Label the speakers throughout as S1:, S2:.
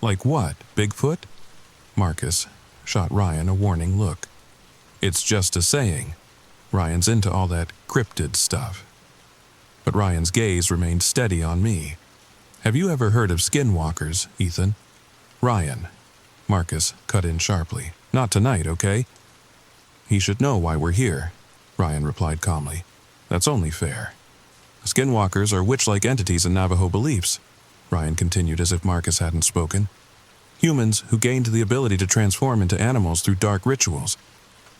S1: Like what, Bigfoot? Marcus shot Ryan a warning look. It's just a saying. Ryan's into all that cryptid stuff. But Ryan's gaze remained steady on me. Have you ever heard of skinwalkers, Ethan? Ryan, Marcus cut in sharply. Not tonight, okay? He should know why we're here, Ryan replied calmly. That's only fair. Skinwalkers are witch-like entities in Navajo beliefs, Ryan continued as if Marcus hadn't spoken. Humans who gained the ability to transform into animals through dark rituals.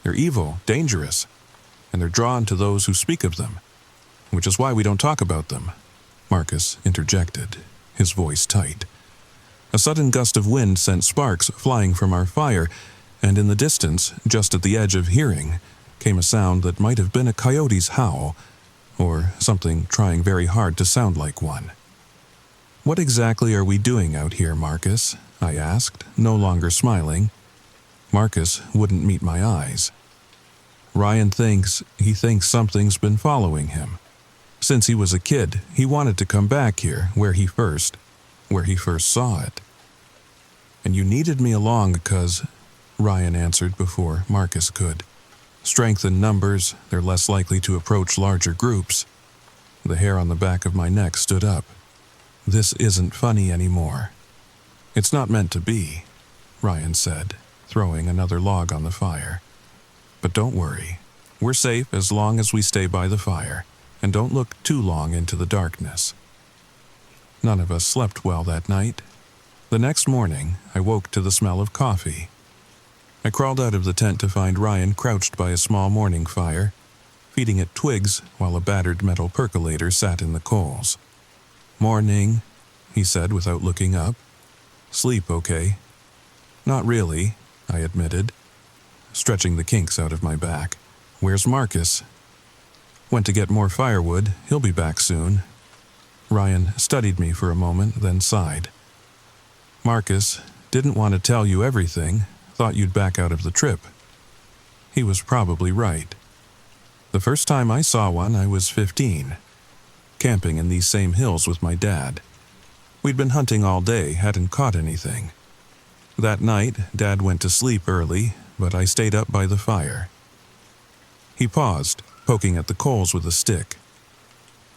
S1: They're evil, dangerous, and they're drawn to those who speak of them, which is why we don't talk about them, Marcus interjected, his voice tight. A sudden gust of wind sent sparks flying from our fire, and in the distance, just at the edge of hearing, came a sound that might have been a coyote's howl, or something trying very hard to sound like one. What exactly are we doing out here, Marcus? I asked, no longer smiling. Marcus wouldn't meet my eyes. Ryan thinks something's been following him. Since he was a kid, he wanted to come back here where he first saw it. And you needed me along because, Ryan answered before Marcus could. Strength in numbers, they're less likely to approach larger groups. The hair on the back of my neck stood up. This isn't funny anymore. It's not meant to be, Ryan said, throwing another log on the fire. But don't worry. We're safe as long as we stay by the fire, and don't look too long into the darkness. None of us slept well that night. The next morning, I woke to the smell of coffee. I crawled out of the tent to find Ryan crouched by a small morning fire, feeding it twigs while a battered metal percolator sat in the coals. "Morning," he said without looking up. "Sleep okay?" "Not really," I admitted, stretching the kinks out of my back. "Where's Marcus?" "Went to get more firewood. He'll be back soon." Ryan studied me for a moment, then sighed. "Marcus didn't want to tell you everything, thought you'd back out of the trip." He was probably right. The first time I saw one, I was 15, camping in these same hills with my dad. We'd been hunting all day, hadn't caught anything. That night, Dad went to sleep early, but I stayed up by the fire. He paused, poking at the coals with a stick.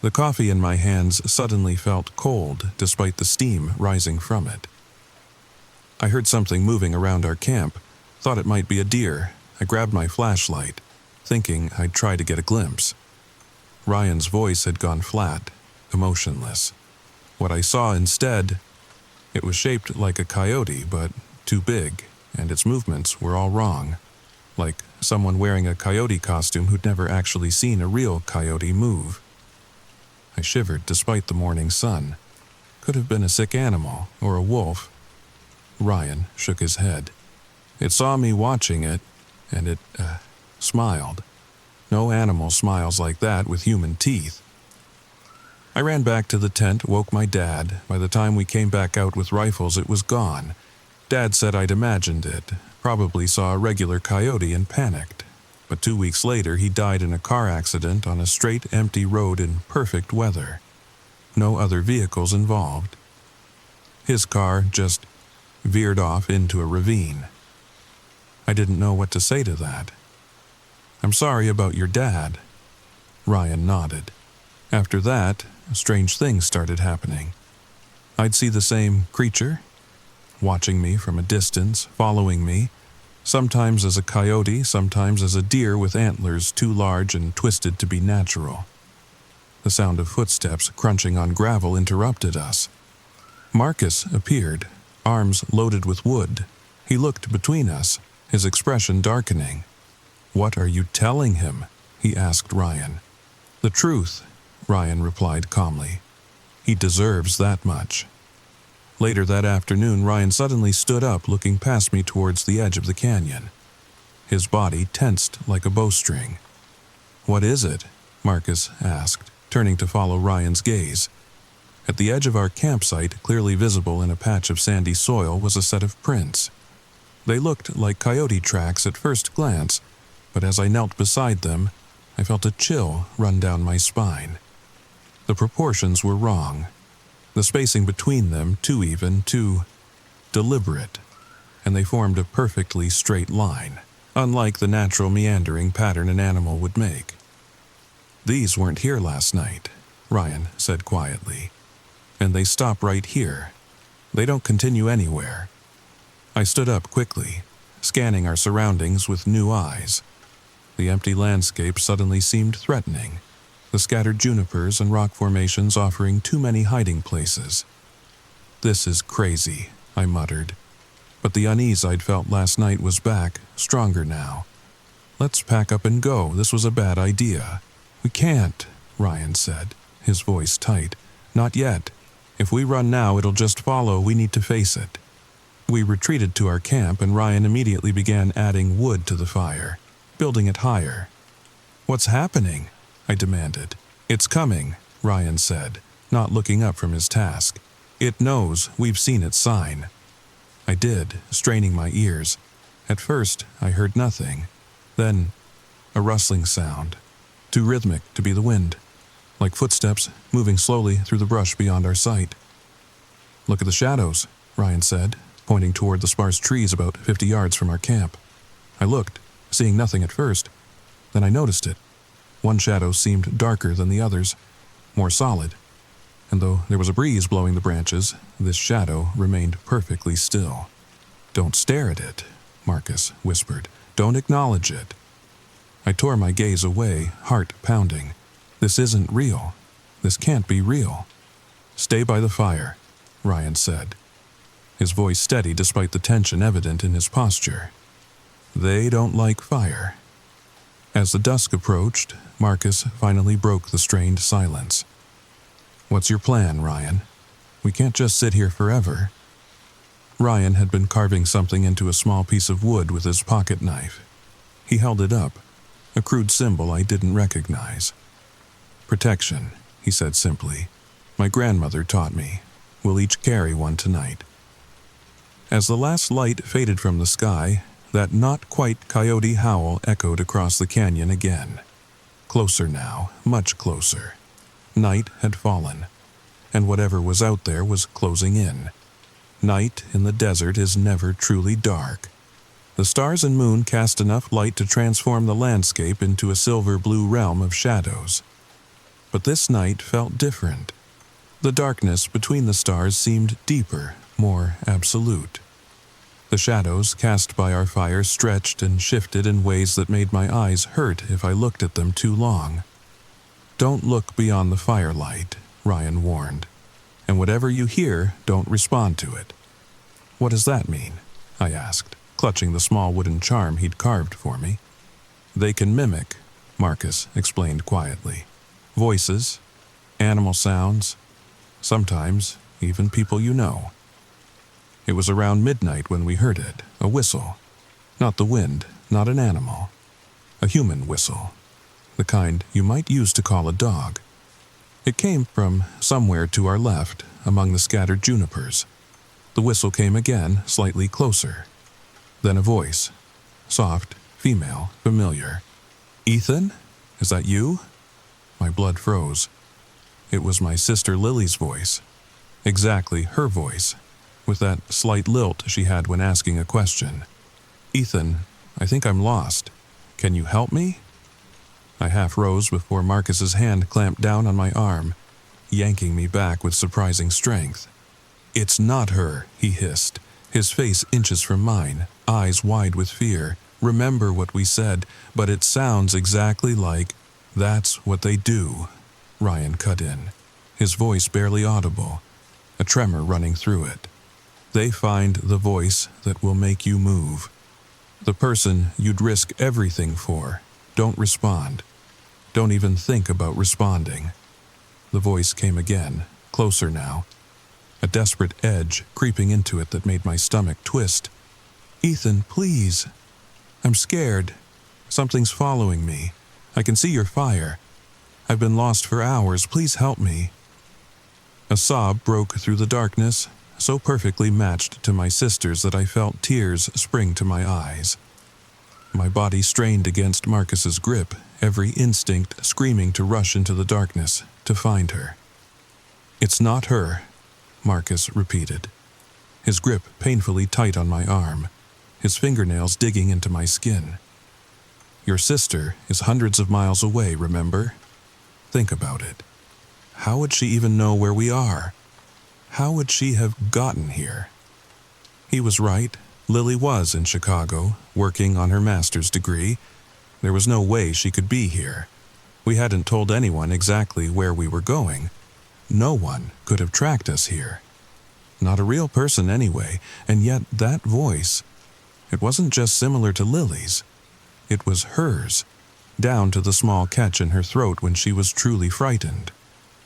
S1: The coffee in my hands suddenly felt cold despite the steam rising from it. I heard something moving around our camp, thought it might be a deer. I grabbed my flashlight, thinking I'd try to get a glimpse. Ryan's voice had gone flat, emotionless. What I saw instead, it was shaped like a coyote, but too big, and its movements were all wrong, like someone wearing a coyote costume who'd never actually seen a real coyote move. I shivered despite the morning sun. Could have been a sick animal, or a wolf. Ryan shook his head. It saw me watching it, and it smiled. No animal smiles like that with human teeth. I ran back to the tent, woke my dad. By the time we came back out with rifles, it was gone. Dad said I'd imagined it, probably saw a regular coyote and panicked. But 2 weeks later, he died in a car accident on a straight, empty road in perfect weather. No other vehicles involved. His car just veered off into a ravine. I didn't know what to say to that. "I'm sorry about your dad." Ryan nodded. After that, strange things started happening. I'd see the same creature, watching me from a distance, following me, sometimes as a coyote, sometimes as a deer with antlers too large and twisted to be natural. The sound of footsteps crunching on gravel interrupted us. Marcus appeared, arms loaded with wood. He looked between us, his expression darkening. "What are you telling him?" he asked Ryan. "The truth," Ryan replied calmly. "He deserves that much." Later that afternoon, Ryan suddenly stood up, looking past me towards the edge of the canyon. His body tensed like a bowstring. "What is it?" Marcus asked, turning to follow Ryan's gaze. At the edge of our campsite, clearly visible in a patch of sandy soil, was a set of prints. They looked like coyote tracks at first glance, but as I knelt beside them, I felt a chill run down my spine. The proportions were wrong. The spacing between them too even, too deliberate, and they formed a perfectly straight line, unlike the natural meandering pattern an animal would make. "These weren't here last night," Ryan said quietly, "and they stop right here. They don't continue anywhere." I stood up quickly, scanning our surroundings with new eyes. The empty landscape suddenly seemed threatening, the scattered junipers and rock formations offering too many hiding places. "This is crazy," I muttered, but the unease I'd felt last night was back, stronger now. "Let's pack up and go. This was a bad idea." "We can't," Ryan said, his voice tight. "Not yet. If we run now, it'll just follow. We need to face it." We retreated to our camp, and Ryan immediately began adding wood to the fire, building it higher. "What's happening?" I demanded. "It's coming," Ryan said, not looking up from his task. "It knows. We've seen its sign." I did, straining my ears. At first, I heard nothing. Then, a rustling sound, too rhythmic to be the wind, like footsteps moving slowly through the brush beyond our sight. "Look at the shadows," Ryan said, pointing toward the sparse trees about 50 yards from our camp. I looked, seeing nothing at first. Then I noticed it. One shadow seemed darker than the others, more solid. And though there was a breeze blowing the branches, this shadow remained perfectly still. "Don't stare at it," Marcus whispered. "Don't acknowledge it." I tore my gaze away, heart pounding. This isn't real. This can't be real. "Stay by the fire," Ryan said, his voice steady despite the tension evident in his posture. "They don't like fire." As the dusk approached, Marcus finally broke the strained silence. "What's your plan, Ryan? We can't just sit here forever." Ryan had been carving something into a small piece of wood with his pocket knife. He held it up, a crude symbol I didn't recognize. "Protection," he said simply. "My grandmother taught me. We'll each carry one tonight." As the last light faded from the sky, that not-quite coyote howl echoed across the canyon again. Closer now, much closer. Night had fallen, and whatever was out there was closing in. Night in the desert is never truly dark. The stars and moon cast enough light to transform the landscape into a silver-blue realm of shadows. But this night felt different. The darkness between the stars seemed deeper, more absolute. The shadows cast by our fire stretched and shifted in ways that made my eyes hurt if I looked at them too long. "Don't look beyond the firelight," Ryan warned. "And whatever you hear, don't respond to it." "What does that mean?" I asked, clutching the small wooden charm he'd carved for me. "They can mimic," Marcus explained quietly. "Voices, animal sounds, sometimes even people you know." It was around midnight when we heard it, a whistle. Not the wind, not an animal. A human whistle. The kind you might use to call a dog. It came from somewhere to our left, among the scattered junipers. The whistle came again, slightly closer. Then a voice. Soft, female, familiar. "Ethan? Is that you?" My blood froze. It was my sister Lily's voice. Exactly her voice, with that slight lilt she had when asking a question. "Ethan, I think I'm lost. Can you help me?" I half rose before Marcus's hand clamped down on my arm, yanking me back with surprising strength. "It's not her," he hissed, his face inches from mine, eyes wide with fear. "Remember what we said, but it sounds exactly like—" "That's what they do," Ryan cut in, his voice barely audible, a tremor running through it. "They find the voice that will make you move. The person you'd risk everything for. Don't respond. Don't even think about responding." The voice came again, closer now, a desperate edge creeping into it that made my stomach twist. "Ethan, please. I'm scared. Something's following me. I can see your fire. I've been lost for hours. Please help me." A sob broke through the darkness, so perfectly matched to my sister's that I felt tears spring to my eyes. My body strained against Marcus's grip, every instinct screaming to rush into the darkness, to find her. "It's not her," Marcus repeated. his grip painfully tight on my arm, his fingernails digging into my skin. Your sister is hundreds of miles away, remember? Think about it. How would she even know where we are? How would she have gotten here? He was right. Lily was in Chicago, working on her master's degree. There was no way she could be here. We hadn't told anyone exactly where we were going. No one could have tracked us here. Not a real person anyway, and yet that voice, it wasn't just similar to Lily's. It was hers, down to the small catch in her throat when she was truly frightened,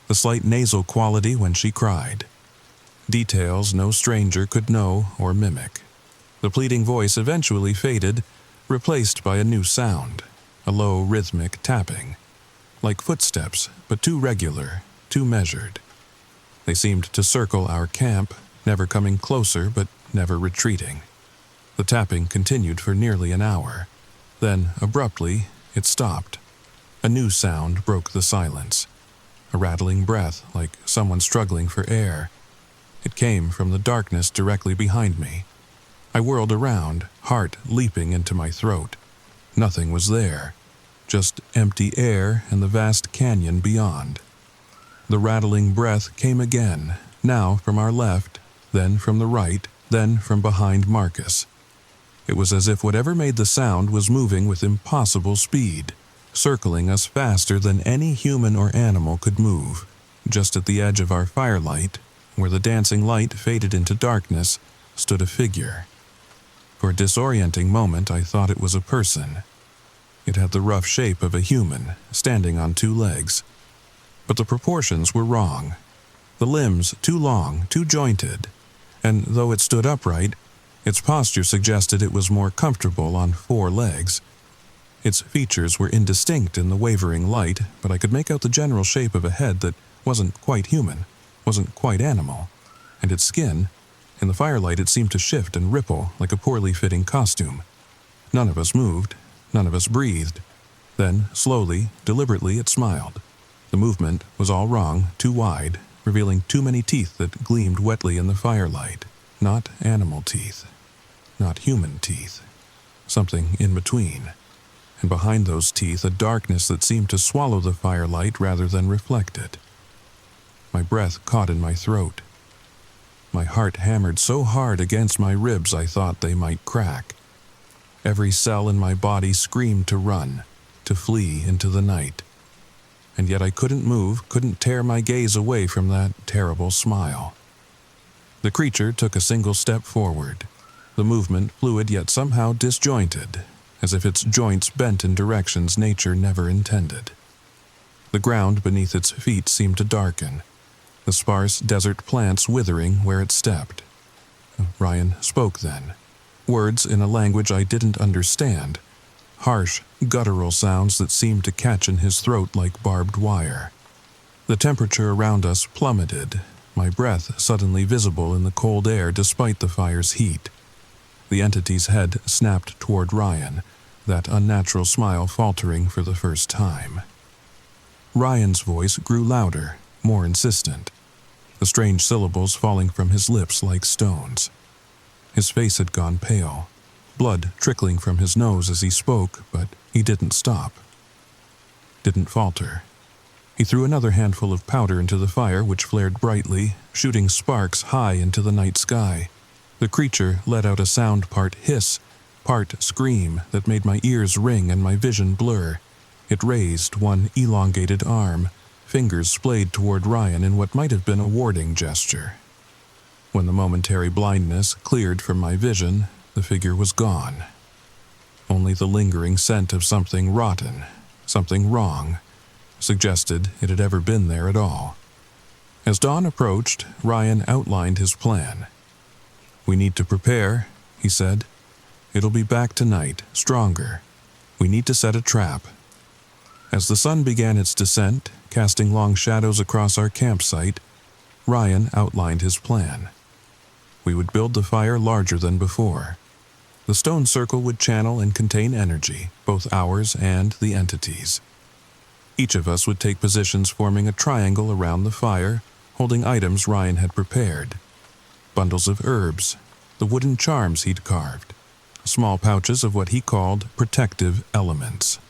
S1: the slight nasal quality when she cried. Details no stranger could know or mimic. The pleading voice eventually faded, replaced by a new sound, a low rhythmic tapping, like footsteps, but too regular, too measured. They seemed to circle our camp, never coming closer but never retreating. The tapping continued for nearly an hour. Then, abruptly, it stopped. A new sound broke the silence. A rattling breath, like someone struggling for air. It came from the darkness directly behind me. I whirled around, heart leaping into my throat. Nothing was there. Just empty air and the vast canyon beyond. The rattling breath came again, now from our left, then from the right, then from behind Marcus. It was as if whatever made the sound was moving with impossible speed, circling us faster than any human or animal could move. Just at the edge of our firelight, where the dancing light faded into darkness, stood a figure. For a disorienting moment, I thought it was a person. It had the rough shape of a human, standing on two legs. But the proportions were wrong. The limbs too long, too jointed, and though it stood upright, its posture suggested it was more comfortable on four legs. Its features were indistinct in the wavering light, but I could make out the general shape of a head that wasn't quite human, wasn't quite animal, and its skin, in the firelight it seemed to shift and ripple like a poorly fitting costume. None of us moved, none of us breathed. Then, slowly, deliberately, it smiled. The movement was all wrong, too wide, revealing too many teeth that gleamed wetly in the firelight. Not animal teeth. Not human teeth. Something in between. And behind those teeth, a darkness that seemed to swallow the firelight rather than reflect it. My breath caught in my throat. My heart hammered so hard against my ribs I thought they might crack. Every cell in my body screamed to run, to flee into the night. And yet I couldn't move, couldn't tear my gaze away from that terrible smile. The creature took a single step forward, the movement fluid yet somehow disjointed, as if its joints bent in directions nature never intended. The ground beneath its feet seemed to darken, the sparse desert plants withering where it stepped. Ryan spoke then, words in a language I didn't understand, harsh, guttural sounds that seemed to catch in his throat like barbed wire. The temperature around us plummeted, my breath suddenly visible in the cold air despite the fire's heat. The entity's head snapped toward Ryan, that unnatural smile faltering for the first time. Ryan's voice grew louder, more insistent, the strange syllables falling from his lips like stones. His face had gone pale, blood trickling from his nose as he spoke, but he didn't stop. Didn't falter. He threw another handful of powder into the fire, which flared brightly, shooting sparks high into the night sky. The creature let out a sound part hiss, part scream that made my ears ring and my vision blur. It raised one elongated arm, fingers splayed toward Ryan in what might have been a warding gesture. When the momentary blindness cleared from my vision, the figure was gone. Only the lingering scent of something rotten, something wrong, suggested it had ever been there at all. As dawn approached, Ryan outlined his plan. "We need to prepare," he said. "It'll be back tonight, stronger. We need to set a trap." As the sun began its descent, casting long shadows across our campsite, Ryan outlined his plan. We would build the fire larger than before. The stone circle would channel and contain energy, both ours and the entity's. Each of us would take positions forming a triangle around the fire, holding items Ryan had prepared. bundles of herbs, the wooden charms he'd carved, small pouches of what he called protective elements.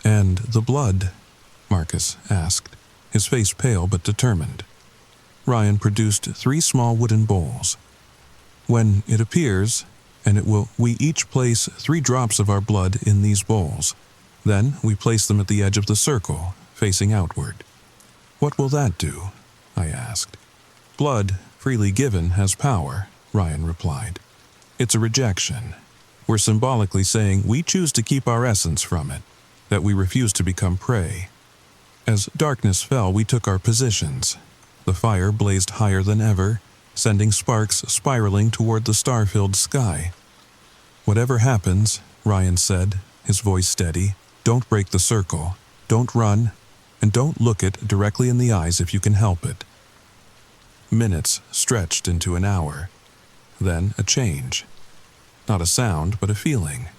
S1: "And the blood?" Marcus asked, his face pale but determined. Ryan produced 3 small wooden bowls. "When it appears, we each place 3 drops of our blood in these bowls. Then we place them at the edge of the circle, facing outward." "What will that do?" I asked. "Blood, freely given, has power," Ryan replied. "It's a rejection. We're symbolically saying we choose to keep our essence from it, that we refuse to become prey. As darkness fell, we took our positions. The fire blazed higher than ever, sending sparks spiraling toward the star-filled sky. Whatever happens, Ryan said, his voice steady, don't break the circle, don't run, and don't look it directly in the eyes if you can help it. Minutes stretched into an hour. Then a change. Not a sound, but a feeling.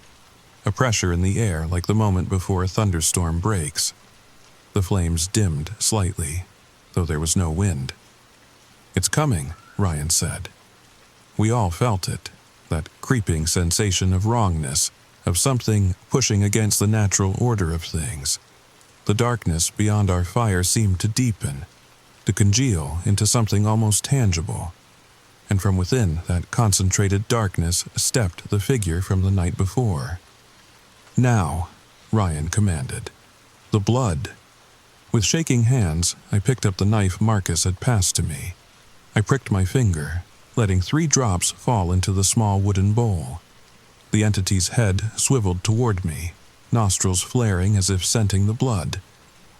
S1: A pressure in the air like the moment before a thunderstorm breaks. The flames dimmed slightly, though there was no wind. It's coming, Ryan said. We all felt it, that creeping sensation of wrongness, of something pushing against the natural order of things. The darkness beyond our fire seemed to deepen, to congeal into something almost tangible. And from within that concentrated darkness stepped the figure from the night before. Now, Ryan commanded. The blood. With shaking hands, I picked up the knife Marcus had passed to me. I pricked my finger, letting 3 drops fall into the small wooden bowl. The entity's head swiveled toward me, nostrils flaring as if scenting the blood.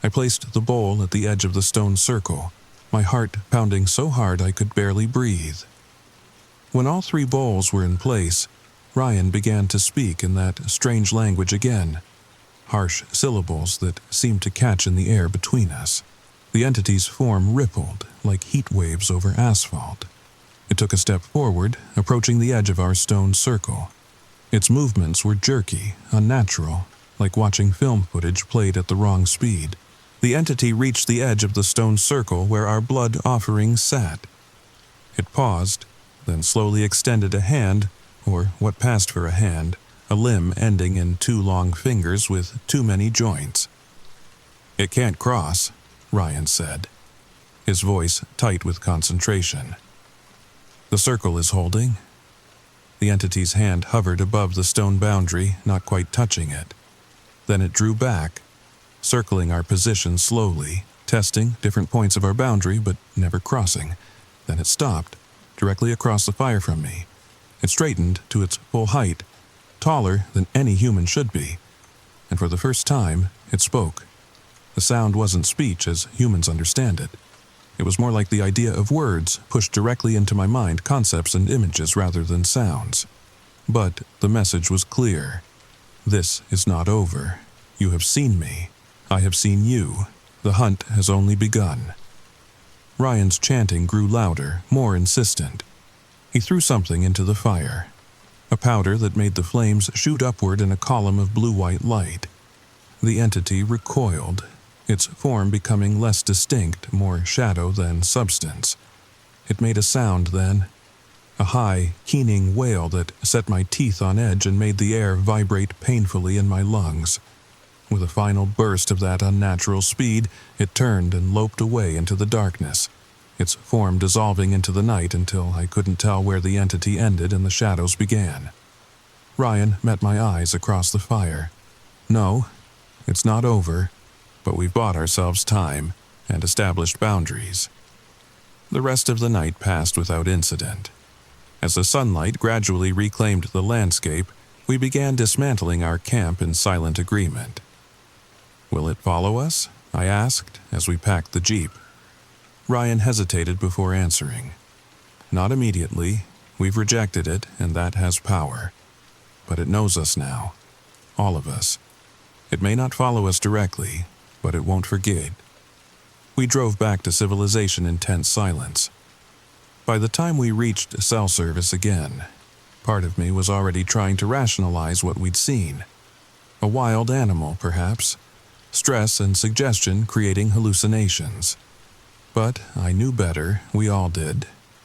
S1: I placed the bowl at the edge of the stone circle, my heart pounding so hard I could barely breathe. When all 3 bowls were in place, Ryan began to speak in that strange language again, harsh syllables that seemed to catch in the air between us. The entity's form rippled like heat waves over asphalt. It took a step forward, approaching the edge of our stone circle. Its movements were jerky, unnatural, like watching film footage played at the wrong speed. The entity reached the edge of the stone circle where our blood offering sat. It paused, then slowly extended a hand, or what passed for a hand, a limb ending in 2 long fingers with too many joints. It can't cross, Ryan said, his voice tight with concentration. The circle is holding. The entity's hand hovered above the stone boundary, not quite touching it. Then it drew back, circling our position slowly, testing different points of our boundary but never crossing. Then it stopped, directly across the fire from me. It straightened to its full height, taller than any human should be, and for the first time, it spoke. The sound wasn't speech as humans understand it. It was more like the idea of words pushed directly into my mind, concepts and images rather than sounds. But the message was clear. This is not over. You have seen me. I have seen you. The hunt has only begun. Ryan's chanting grew louder, more insistent. He threw something into the fire, a powder that made the flames shoot upward in a column of blue-white light. The entity recoiled, its form becoming less distinct, more shadow than substance. It made a sound then, a high, keening wail that set my teeth on edge and made the air vibrate painfully in my lungs. With a final burst of that unnatural speed, it turned and loped away into the darkness, its form dissolving into the night until I couldn't tell where the entity ended and the shadows began. Ryan met my eyes across the fire. No, it's not over, but we've bought ourselves time and established boundaries. The rest of the night passed without incident. As the sunlight gradually reclaimed the landscape, we began dismantling our camp in silent agreement. Will it follow us? I asked as we packed the jeep. Ryan hesitated before answering. Not immediately. We've rejected it, and that has power. But it knows us now. All of us. It may not follow us directly, but it won't forget. We drove back to civilization in tense silence. By the time we reached cell service again, part of me was already trying to rationalize what we'd seen. A wild animal, perhaps. Stress and suggestion creating hallucinations. But I knew better, we all did.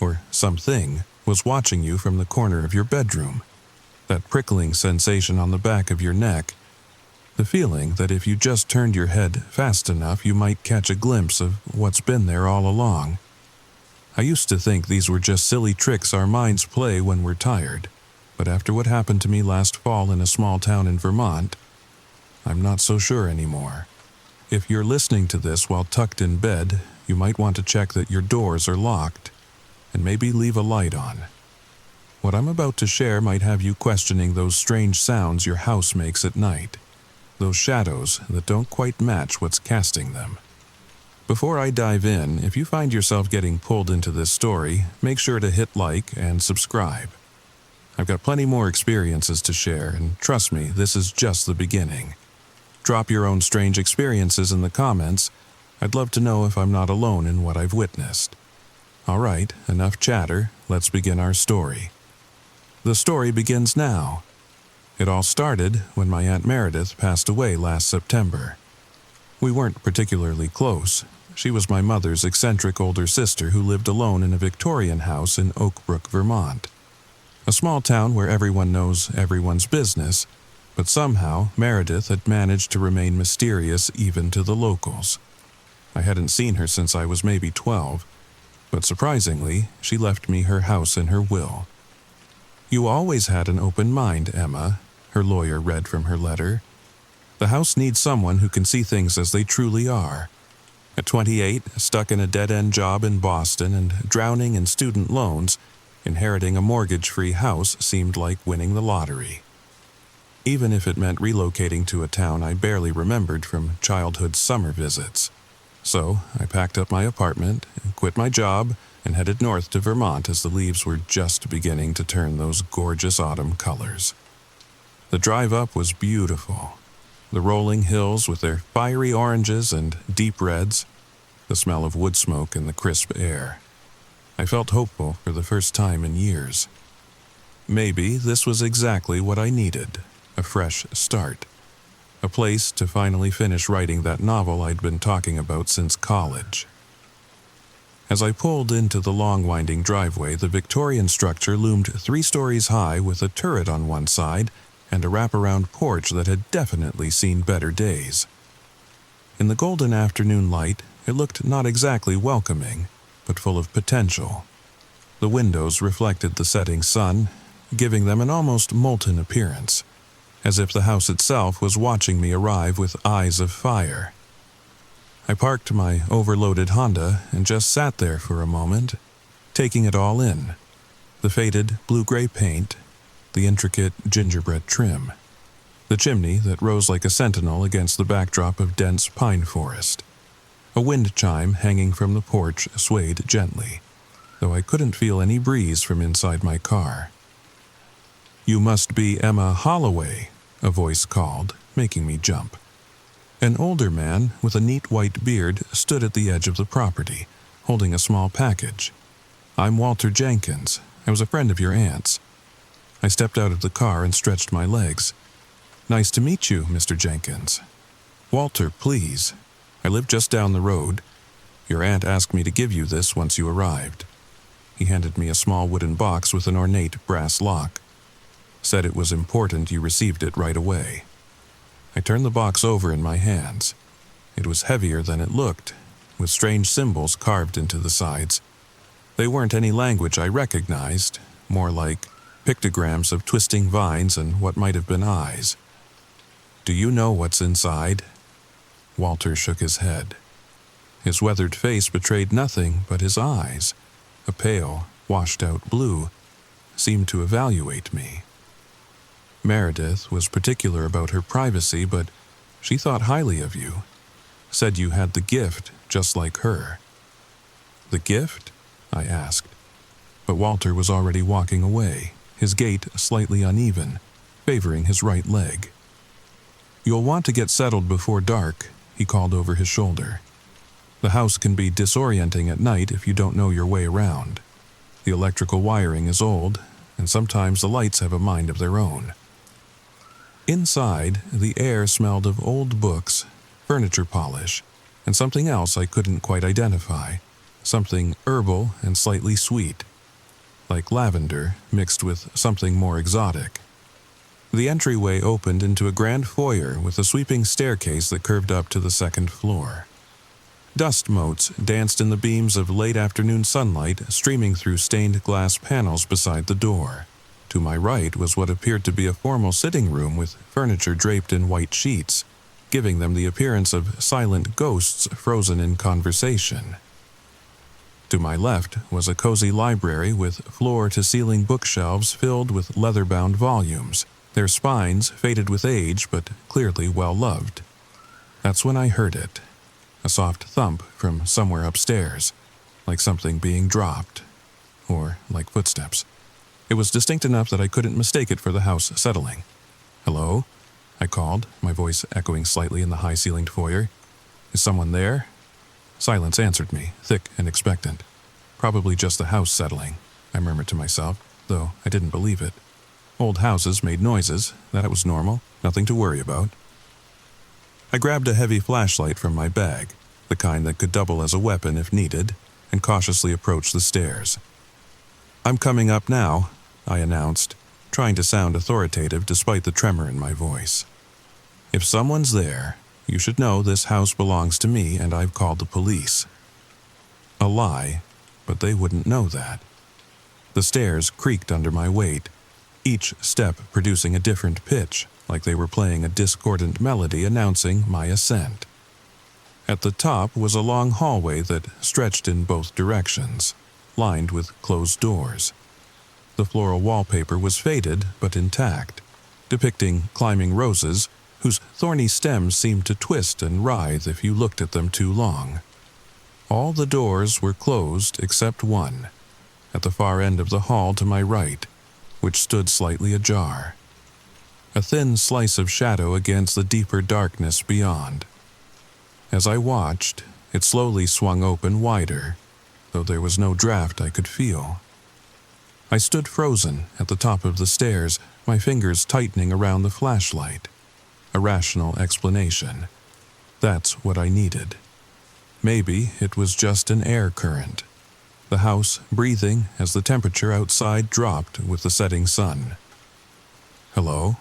S1: or something, was watching you from the corner of your bedroom. That prickling sensation on the back of your neck, the feeling that if you just turned your head fast enough you might catch a glimpse of what's been there all along. I used to think these were just silly tricks our minds play when we're tired, but after what happened to me last fall in a small town in Vermont, I'm not so sure anymore. If you're listening to this while tucked in bed, you might want to check that your doors are locked, and maybe leave a light on. What I'm about to share might have you questioning those strange sounds your house makes at night, those shadows that don't quite match what's casting them. Before I dive in, if you find yourself getting pulled into this story, make sure to hit like and subscribe. I've got plenty more experiences to share, and trust me, this is just the beginning. Drop your own strange experiences in the comments. I'd love to know if I'm not alone in what I've witnessed. All right, enough chatter, let's begin our story. The story begins now. It all started when my Aunt Meredith passed away last September. We weren't particularly close. She was my mother's eccentric older sister who lived alone in a Victorian house in Oak Brook, Vermont. A small town where everyone knows everyone's business, but somehow Meredith had managed to remain mysterious even to the locals. I hadn't seen her since I was maybe 12, but surprisingly, she left me her house in her will. "You always had an open mind, Emma," her lawyer read from her letter. "The house needs someone who can see things as they truly are." At 28, stuck in a dead-end job in Boston and drowning in student loans, inheriting a mortgage-free house seemed like winning the lottery. Even if it meant relocating to a town I barely remembered from childhood's summer visits. So I packed up my apartment, quit my job, and headed north to Vermont as the leaves were just beginning to turn those gorgeous autumn colors. The drive up was beautiful. The rolling hills with their fiery oranges and deep reds, the smell of wood smoke in the crisp air. I felt hopeful for the first time in years. Maybe this was exactly what I needed, a fresh start. A place to finally finish writing that novel I'd been talking about since college. As I pulled into the long winding driveway, the Victorian structure loomed 3 stories high with a turret on one side and a wraparound porch that had definitely seen better days. In the golden afternoon light, it looked not exactly welcoming, but full of potential. The windows reflected the setting sun, giving them an almost molten appearance, as if the house itself was watching me arrive with eyes of fire. I parked my overloaded Honda and just sat there for a moment, taking it all in. The faded blue-gray paint, the intricate gingerbread trim, the chimney that rose like a sentinel against the backdrop of dense pine forest. A wind chime hanging from the porch swayed gently, though I couldn't feel any breeze from inside my car. "You must be Emma Holloway," a voice called, making me jump. An older man with a neat white beard stood at the edge of the property, holding a small package. "I'm Walter Jenkins. I was a friend of your aunt's." I stepped out of the car and stretched my legs. "Nice to meet you, Mr. Jenkins." "Walter, please. I live just down the road. Your aunt asked me to give you this once you arrived." He handed me a small wooden box with an ornate brass lock. "Said it was important you received it right away." I turned the box over in my hands. It was heavier than it looked, with strange symbols carved into the sides. They weren't any language I recognized, more like pictograms of twisting vines and what might have been eyes. "Do you know what's inside?" Walter shook his head. His weathered face betrayed nothing but his eyes, a pale, washed-out blue, seemed to evaluate me. "Meredith was particular about her privacy, but she thought highly of you. Said you had the gift, just like her." "The gift?" I asked. But Walter was already walking away, his gait slightly uneven, favoring his right leg. "You'll want to get settled before dark," he called over his shoulder. "The house can be disorienting at night if you don't know your way around. The electrical wiring is old, and sometimes the lights have a mind of their own." Inside, the air smelled of old books, furniture polish, and something else I couldn't quite identify, something herbal and slightly sweet. like lavender mixed with something more exotic. The entryway opened into a grand foyer with a sweeping staircase that curved up to the second floor. Dust motes danced in the beams of late afternoon sunlight streaming through stained glass panels beside the door. To my right was what appeared to be a formal sitting room with furniture draped in white sheets, giving them the appearance of silent ghosts frozen in conversation. To my left was a cozy library with floor-to-ceiling bookshelves filled with leather-bound volumes, their spines faded with age but clearly well-loved. That's when I heard it. A soft thump from somewhere upstairs, like something being dropped, or like footsteps. It was distinct enough that I couldn't mistake it for the house settling. "Hello?" I called, my voice echoing slightly in the high-ceilinged foyer. "Is someone there?" Silence answered me, thick and expectant. "Probably just the house settling," I murmured to myself, though I didn't believe it. Old houses made noises, that was normal, nothing to worry about. I grabbed a heavy flashlight from my bag, the kind that could double as a weapon if needed, and cautiously approached the stairs. "I'm coming up now," I announced, trying to sound authoritative despite the tremor in my voice. "If someone's there, you should know this house belongs to me and I've called the police." A lie, but they wouldn't know that. The stairs creaked under my weight, each step producing a different pitch, like they were playing a discordant melody announcing my ascent. At the top was a long hallway that stretched in both directions, lined with closed doors. The floral wallpaper was faded but intact, depicting climbing roses whose thorny stems seemed to twist and writhe if you looked at them too long. All the doors were closed except one, at the far end of the hall to my right, which stood slightly ajar. A thin slice of shadow against the deeper darkness beyond. As I watched, it slowly swung open wider, though there was no draft I could feel. I stood frozen at the top of the stairs, my fingers tightening around the flashlight. A rational explanation. That's what I needed. Maybe it was just an air current. The house breathing as the temperature outside dropped with the setting sun. "Hello?"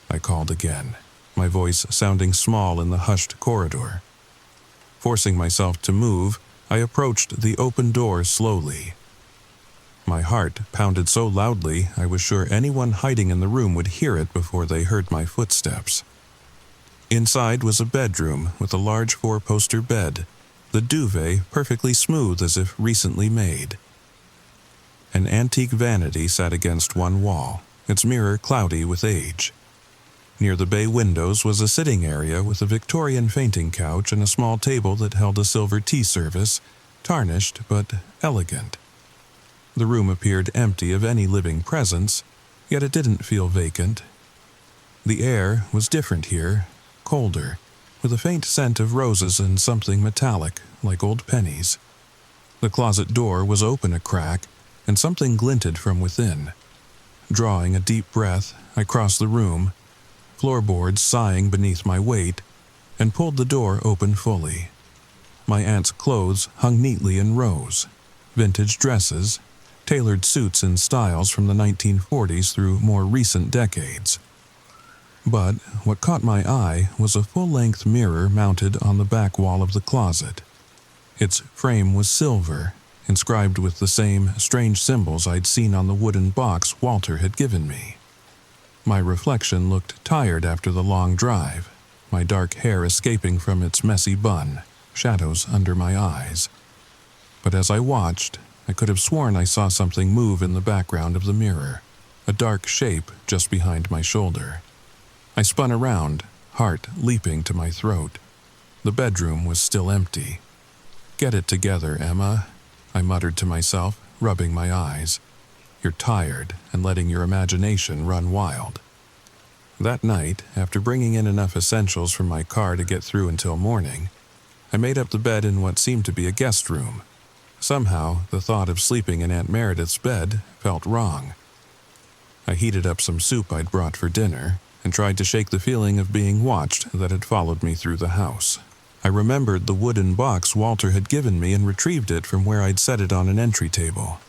S1: I called again, my voice sounding small in the hushed corridor. Forcing myself to move, I approached the open door slowly. My heart pounded so loudly I was sure anyone hiding in the room would hear it before they heard my footsteps. Inside was a bedroom with a large four-poster bed, the duvet perfectly smooth as if recently made. An antique vanity sat against one wall, its mirror cloudy with age. Near the bay windows was a sitting area with a Victorian fainting couch and a small table that held a silver tea service, tarnished but elegant. The room appeared empty of any living presence, yet it didn't feel vacant. The air was different here, colder, with a faint scent of roses and something metallic, like old pennies. The closet door was open a crack, and something glinted from within. Drawing a deep breath, I crossed the room, floorboards sighing beneath my weight, and pulled the door open fully. My aunt's clothes hung neatly in rows. Vintage dresses, tailored suits in styles from the 1940s through more recent decades. But what caught my eye was a full-length mirror mounted on the back wall of the closet. Its frame was silver, inscribed with the same strange symbols I'd seen on the wooden box Walter had given me. My reflection looked tired after the long drive, my dark hair escaping from its messy bun, shadows under my eyes. But as I watched, I could have sworn I saw something move in the background of the mirror, a dark shape just behind my shoulder. I spun around, heart leaping to my throat. The bedroom was still empty. "Get it together, Emma," I muttered to myself, rubbing my eyes. "You're tired and letting your imagination run wild." That night, after bringing in enough essentials from my car to get through until morning, I made up the bed in what seemed to be a guest room. Somehow, the thought of sleeping in Aunt Meredith's bed felt wrong. I heated up some soup I'd brought for dinner and tried to shake the feeling of being watched that had followed me through the house. I remembered the wooden box Walter had given me and retrieved it from where I'd set it on an entry table.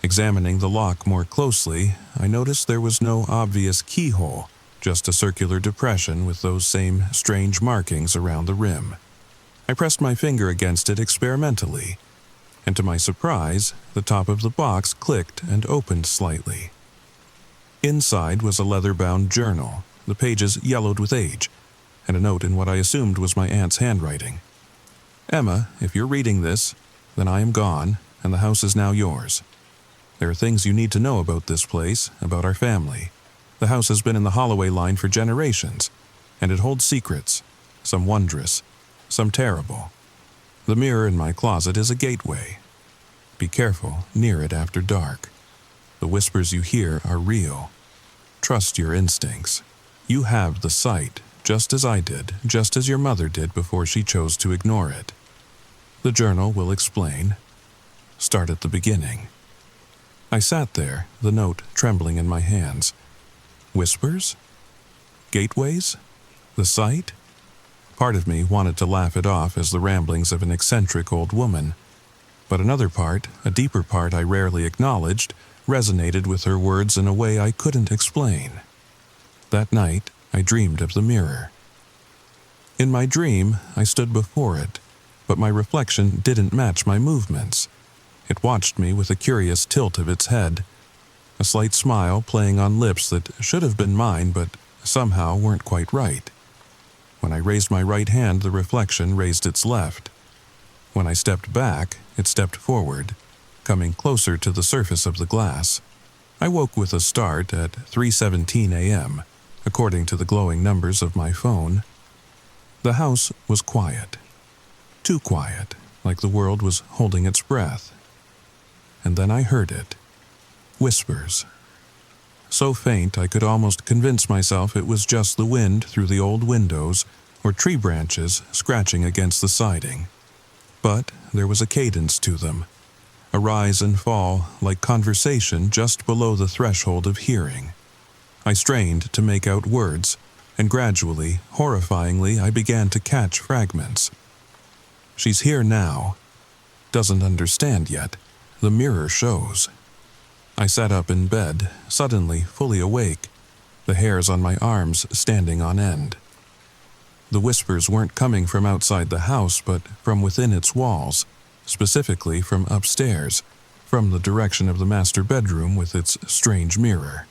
S1: Examining the lock more closely, I noticed there was no obvious keyhole, just a circular depression with those same strange markings around the rim. I pressed my finger against it experimentally, and to my surprise, the top of the box clicked and opened slightly. Inside was a leather-bound journal, the pages yellowed with age, and a note in what I assumed was my aunt's handwriting. "Emma, if you're reading this, then I am gone, and the house is now yours. There are things you need to know about this place, about our family. The house has been in the Holloway line for generations, and it holds secrets, some wondrous, some terrible. The mirror in my closet is a gateway. Be careful near it after dark. The whispers you hear are real. Trust your instincts. You have the sight, just as I did, just as your mother did before she chose to ignore it. The journal will explain. Start at the beginning." I sat there, the note trembling in my hands. Whispers? Gateways? The sight? Part of me wanted to laugh it off as the ramblings of an eccentric old woman, but another part, a deeper part I rarely acknowledged, resonated with her words in a way I couldn't explain. That night, I dreamed of the mirror. In my dream, I stood before it, but my reflection didn't match my movements. It watched me with a curious tilt of its head, a slight smile playing on lips that should have been mine but somehow weren't quite right. When I raised my right hand, the reflection raised its left. When I stepped back, it stepped forward, coming closer to the surface of the glass. I woke with a start at 3:17 a.m., according to the glowing numbers of my phone. The house was quiet. Too quiet, like the world was holding its breath. And then I heard it. Whispers. So faint I could almost convince myself it was just the wind through the old windows or tree branches scratching against the siding. But there was a cadence to them, a rise and fall like conversation just below the threshold of hearing. I strained to make out words, and gradually, horrifyingly, I began to catch fragments. She's here now. Doesn't understand yet. The mirror shows. I sat up in bed, suddenly fully awake, the hairs on my arms standing on end. The whispers weren't coming from outside the house, but from within its walls, specifically from upstairs, from the direction of the master bedroom with its strange mirror.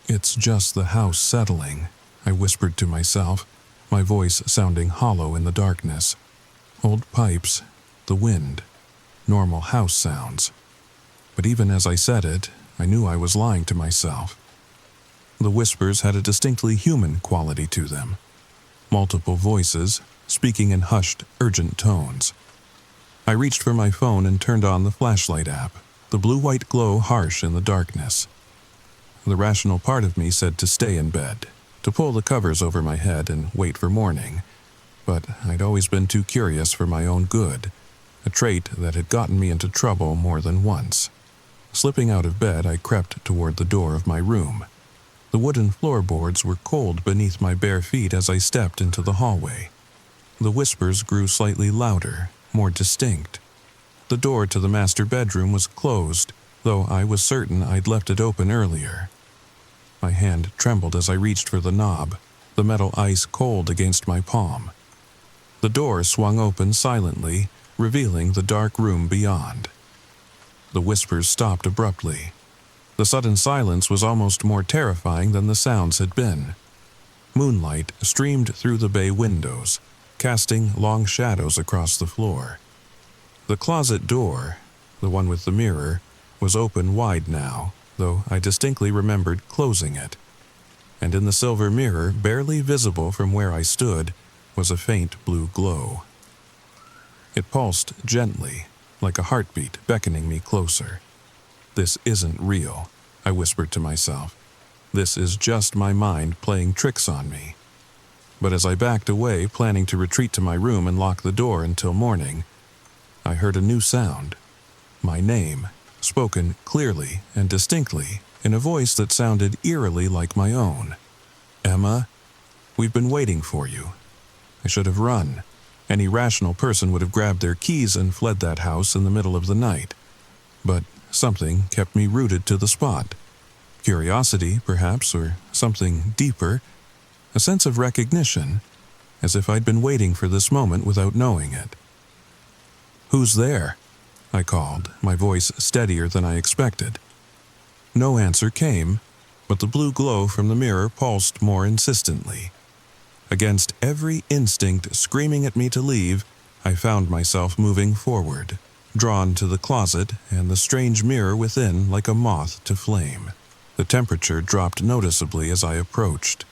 S1: "It's just the house settling," I whispered to myself, my voice sounding hollow in the darkness. Old pipes, the wind, normal house sounds. But even as I said it, I knew I was lying to myself. The whispers had a distinctly human quality to them. Multiple voices, speaking in hushed, urgent tones. I reached for my phone and turned on the flashlight app, the blue-white glow harsh in the darkness. The rational part of me said to stay in bed, to pull the covers over my head and wait for morning. But I'd always been too curious for my own good, a trait that had gotten me into trouble more than once. Slipping out of bed, I crept toward the door of my room. The wooden floorboards were cold beneath my bare feet as I stepped into the hallway. The whispers grew slightly louder, more distinct. The door to the master bedroom was closed, though I was certain I'd left it open earlier. My hand trembled as I reached for the knob, the metal ice cold against my palm. The door swung open silently, revealing the dark room beyond. The whispers stopped abruptly. The sudden silence was almost more terrifying than the sounds had been. Moonlight streamed through the bay windows, casting long shadows across the floor. The closet door, the one with the mirror, was open wide now, though I distinctly remembered closing it. And in the silver mirror, barely visible from where I stood, was a faint blue glow. It pulsed gently, like a heartbeat beckoning me closer. "This isn't real," I whispered to myself. "This is just my mind playing tricks on me." But as I backed away, planning to retreat to my room and lock the door until morning, I heard a new sound. My name, spoken clearly and distinctly, in a voice that sounded eerily like my own. "Emma, we've been waiting for you." I should have run. Any rational person would have grabbed their keys and fled that house in the middle of the night. But something kept me rooted to the spot. Curiosity, perhaps, or something deeper, a sense of recognition, as if I'd been waiting for this moment without knowing it. "Who's there?" I called, my voice steadier than I expected. No answer came, but the blue glow from the mirror pulsed more insistently. Against every instinct screaming at me to leave, I found myself moving forward, drawn to the closet and the strange mirror within like a moth to flame. The temperature dropped noticeably as I approached.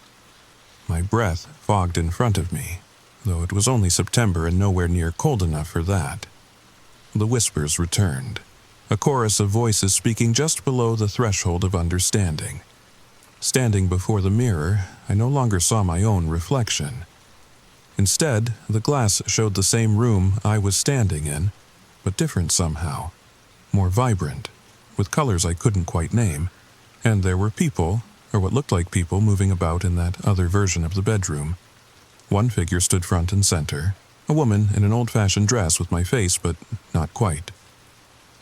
S1: My breath fogged in front of me, though it was only September and nowhere near cold enough for that. The whispers returned, a chorus of voices speaking just below the threshold of understanding. Standing before the mirror, I no longer saw my own reflection. Instead, the glass showed the same room I was standing in, but different somehow, more vibrant, with colors I couldn't quite name, and there were people, or what looked like people, moving about in that other version of the bedroom. One figure stood front and center, a woman in an old-fashioned dress with my face, but not quite.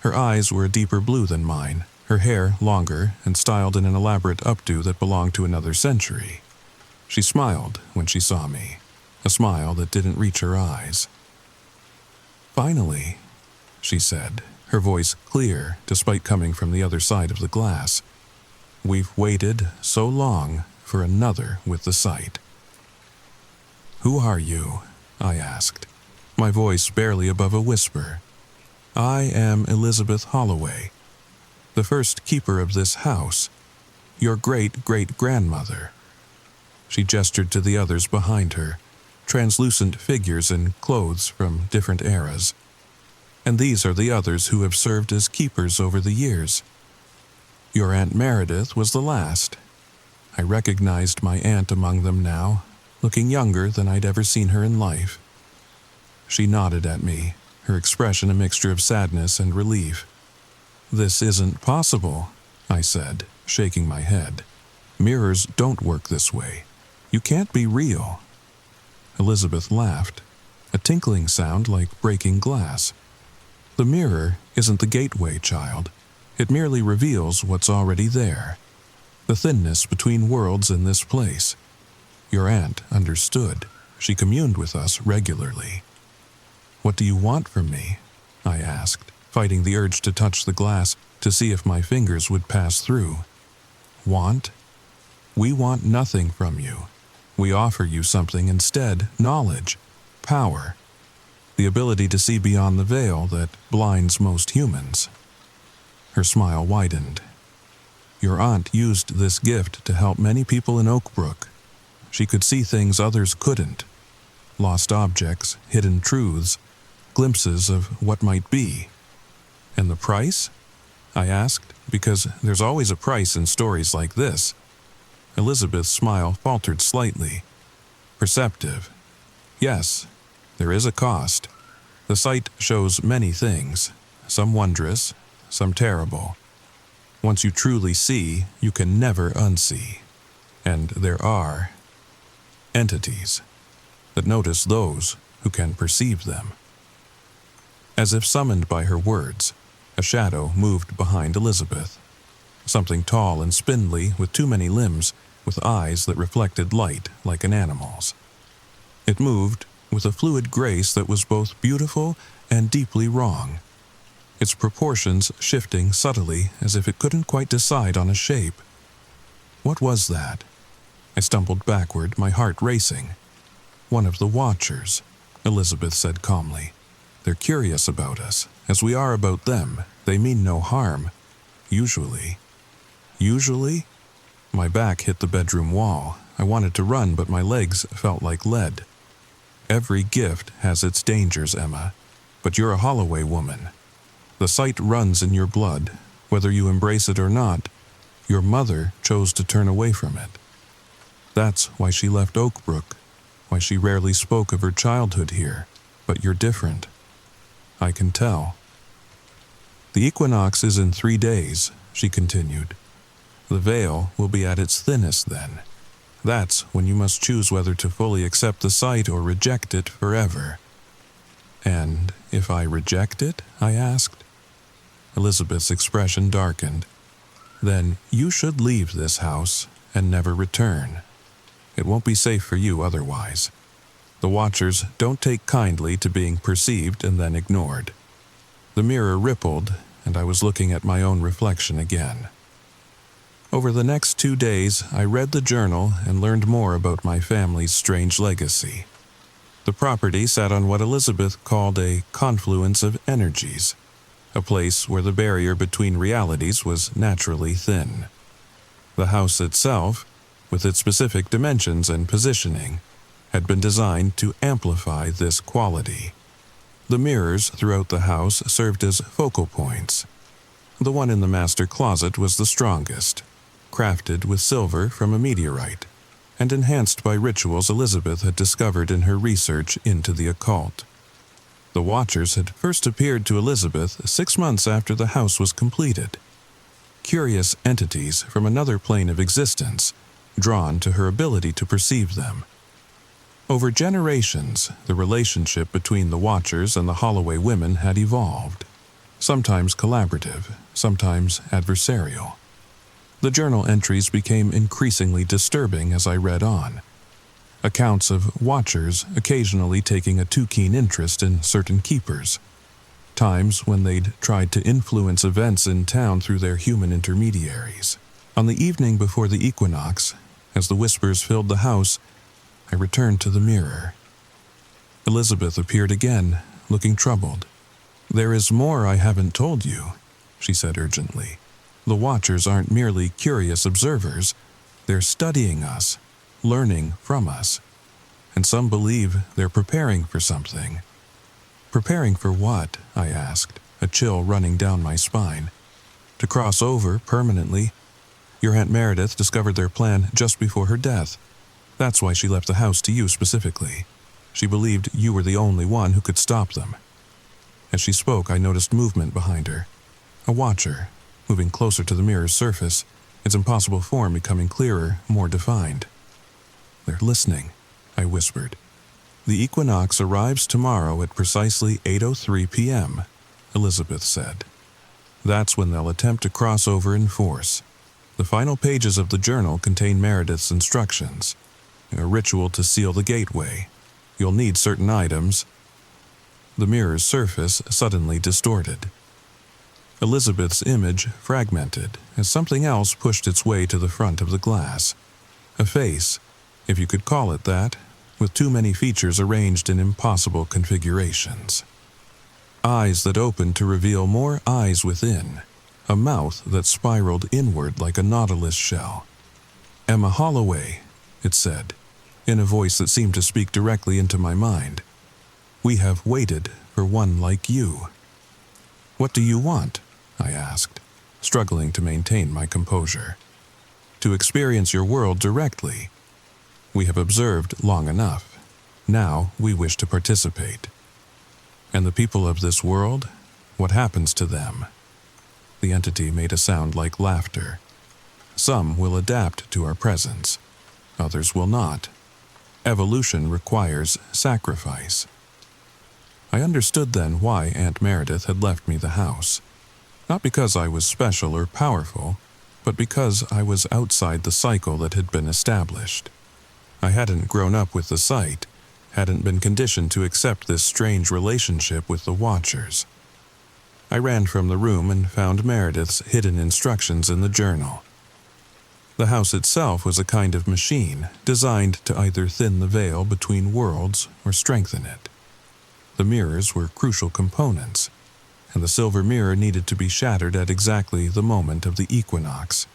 S1: Her eyes were a deeper blue than mine, her hair longer and styled in an elaborate updo that belonged to another century. She smiled when she saw me, a smile that didn't reach her eyes. "Finally," she said, her voice clear despite coming from the other side of the glass. "We've waited so long for another with the sight." "Who are you?" I asked, my voice barely above a whisper. "I am Elizabeth Holloway, the first keeper of this house, your great-great-grandmother." She gestured to the others behind her, translucent figures in clothes from different eras. "And these are the others who have served as keepers over the years. Your Aunt Meredith was the last." I recognized my aunt among them now, looking younger than I'd ever seen her in life. She nodded at me, her expression a mixture of sadness and relief. "This isn't possible," I said, shaking my head. "Mirrors don't work this way. You can't be real." Elizabeth laughed, a tinkling sound like breaking glass. "The mirror isn't the gateway, child. It merely reveals what's already there. The thinness between worlds in this place. Your aunt understood. She communed with us regularly." "What do you want from me?" I asked, fighting the urge to touch the glass to see if my fingers would pass through. "Want? We want nothing from you. We offer you something instead: knowledge, power, the ability to see beyond the veil that blinds most humans." Her smile widened. "Your aunt used this gift to help many people in Oakbrook. She could see things others couldn't. Lost objects, hidden truths, glimpses of what might be." "And the price?" I asked, because there's always a price in stories like this. Elizabeth's smile faltered slightly. "Perceptive. Yes, there is a cost. The sight shows many things, some wondrous, some terrible. Once you truly see, you can never unsee. And there are entities that notice those who can perceive them." As if summoned by her words, a shadow moved behind Elizabeth. Something tall and spindly with too many limbs, with eyes that reflected light like an animal's. It moved with a fluid grace that was both beautiful and deeply wrong, its proportions shifting subtly as if it couldn't quite decide on a shape. What was that? I stumbled backward, my heart racing. "One of the Watchers," Elizabeth said calmly. "They're curious about us, as we are about them. They mean no harm. Usually." "Usually?" My back hit the bedroom wall. I wanted to run, but my legs felt like lead. "Every gift has its dangers, Emma. But you're a Holloway woman. The sight runs in your blood. Whether you embrace it or not, your mother chose to turn away from it. That's why she left Oakbrook, why she rarely spoke of her childhood here. But you're different. I can tell." "The equinox is in 3 days," she continued. "The veil will be at its thinnest then. That's when you must choose whether to fully accept the sight or reject it forever." "And if I reject it?" I asked. Elizabeth's expression darkened. "Then you should leave this house and never return. It won't be safe for you otherwise. The watchers don't take kindly to being perceived and then ignored." The mirror rippled, and I was looking at my own reflection again. Over the next 2 days, I read the journal and learned more about my family's strange legacy. The property sat on what Elizabeth called a confluence of energies, a place where the barrier between realities was naturally thin. The house itself, with its specific dimensions and positioning, had been designed to amplify this quality. The mirrors throughout the house served as focal points. The one in the master closet was the strongest, crafted with silver from a meteorite, and enhanced by rituals Elizabeth had discovered in her research into the occult. The Watchers had first appeared to Elizabeth 6 months after the house was completed. Curious entities from another plane of existence, drawn to her ability to perceive them. Over generations, the relationship between the Watchers and the Holloway women had evolved, sometimes collaborative, sometimes adversarial. The journal entries became increasingly disturbing as I read on. Accounts of Watchers occasionally taking a too keen interest in certain keepers. Times when they'd tried to influence events in town through their human intermediaries. On the evening before the equinox, as the whispers filled the house, I returned to the mirror. Elizabeth appeared again, looking troubled. "There is more I haven't told you," she said urgently. "The Watchers aren't merely curious observers. They're studying us, learning from us. And some believe they're preparing for something." "Preparing for what?" I asked, a chill running down my spine. "To cross over permanently. Your Aunt Meredith discovered their plan just before her death. That's why she left the house to you specifically. She believed you were the only one who could stop them." As she spoke, I noticed movement behind her. A Watcher, moving closer to the mirror's surface, its impossible form becoming clearer, more defined. "They're listening," I whispered. "The equinox arrives tomorrow at precisely 8:03 p.m., Elizabeth said. "That's when they'll attempt to cross over in force. The final pages of the journal contain Meredith's instructions. A ritual to seal the gateway. You'll need certain items." The mirror's surface suddenly distorted. Elizabeth's image fragmented as something else pushed its way to the front of the glass. A face, if you could call it that, with too many features arranged in impossible configurations. Eyes that opened to reveal more eyes within. A mouth that spiraled inward like a nautilus shell. "Emma Holloway," it said, in a voice that seemed to speak directly into my mind. "We have waited for one like you." "What do you want?" I asked, struggling to maintain my composure. "To experience your world directly. We have observed long enough. Now we wish to participate." "And the people of this world? What happens to them?" The entity made a sound like laughter. "Some will adapt to our presence. Others will not. Evolution requires sacrifice." I understood then why Aunt Meredith had left me the house. Not because I was special or powerful, but because I was outside the cycle that had been established. I hadn't grown up with the site, hadn't been conditioned to accept this strange relationship with the Watchers. I ran from the room and found Meredith's hidden instructions in the journal. The house itself was a kind of machine designed to either thin the veil between worlds or strengthen it. The mirrors were crucial components, and the silver mirror needed to be shattered at exactly the moment of the equinox.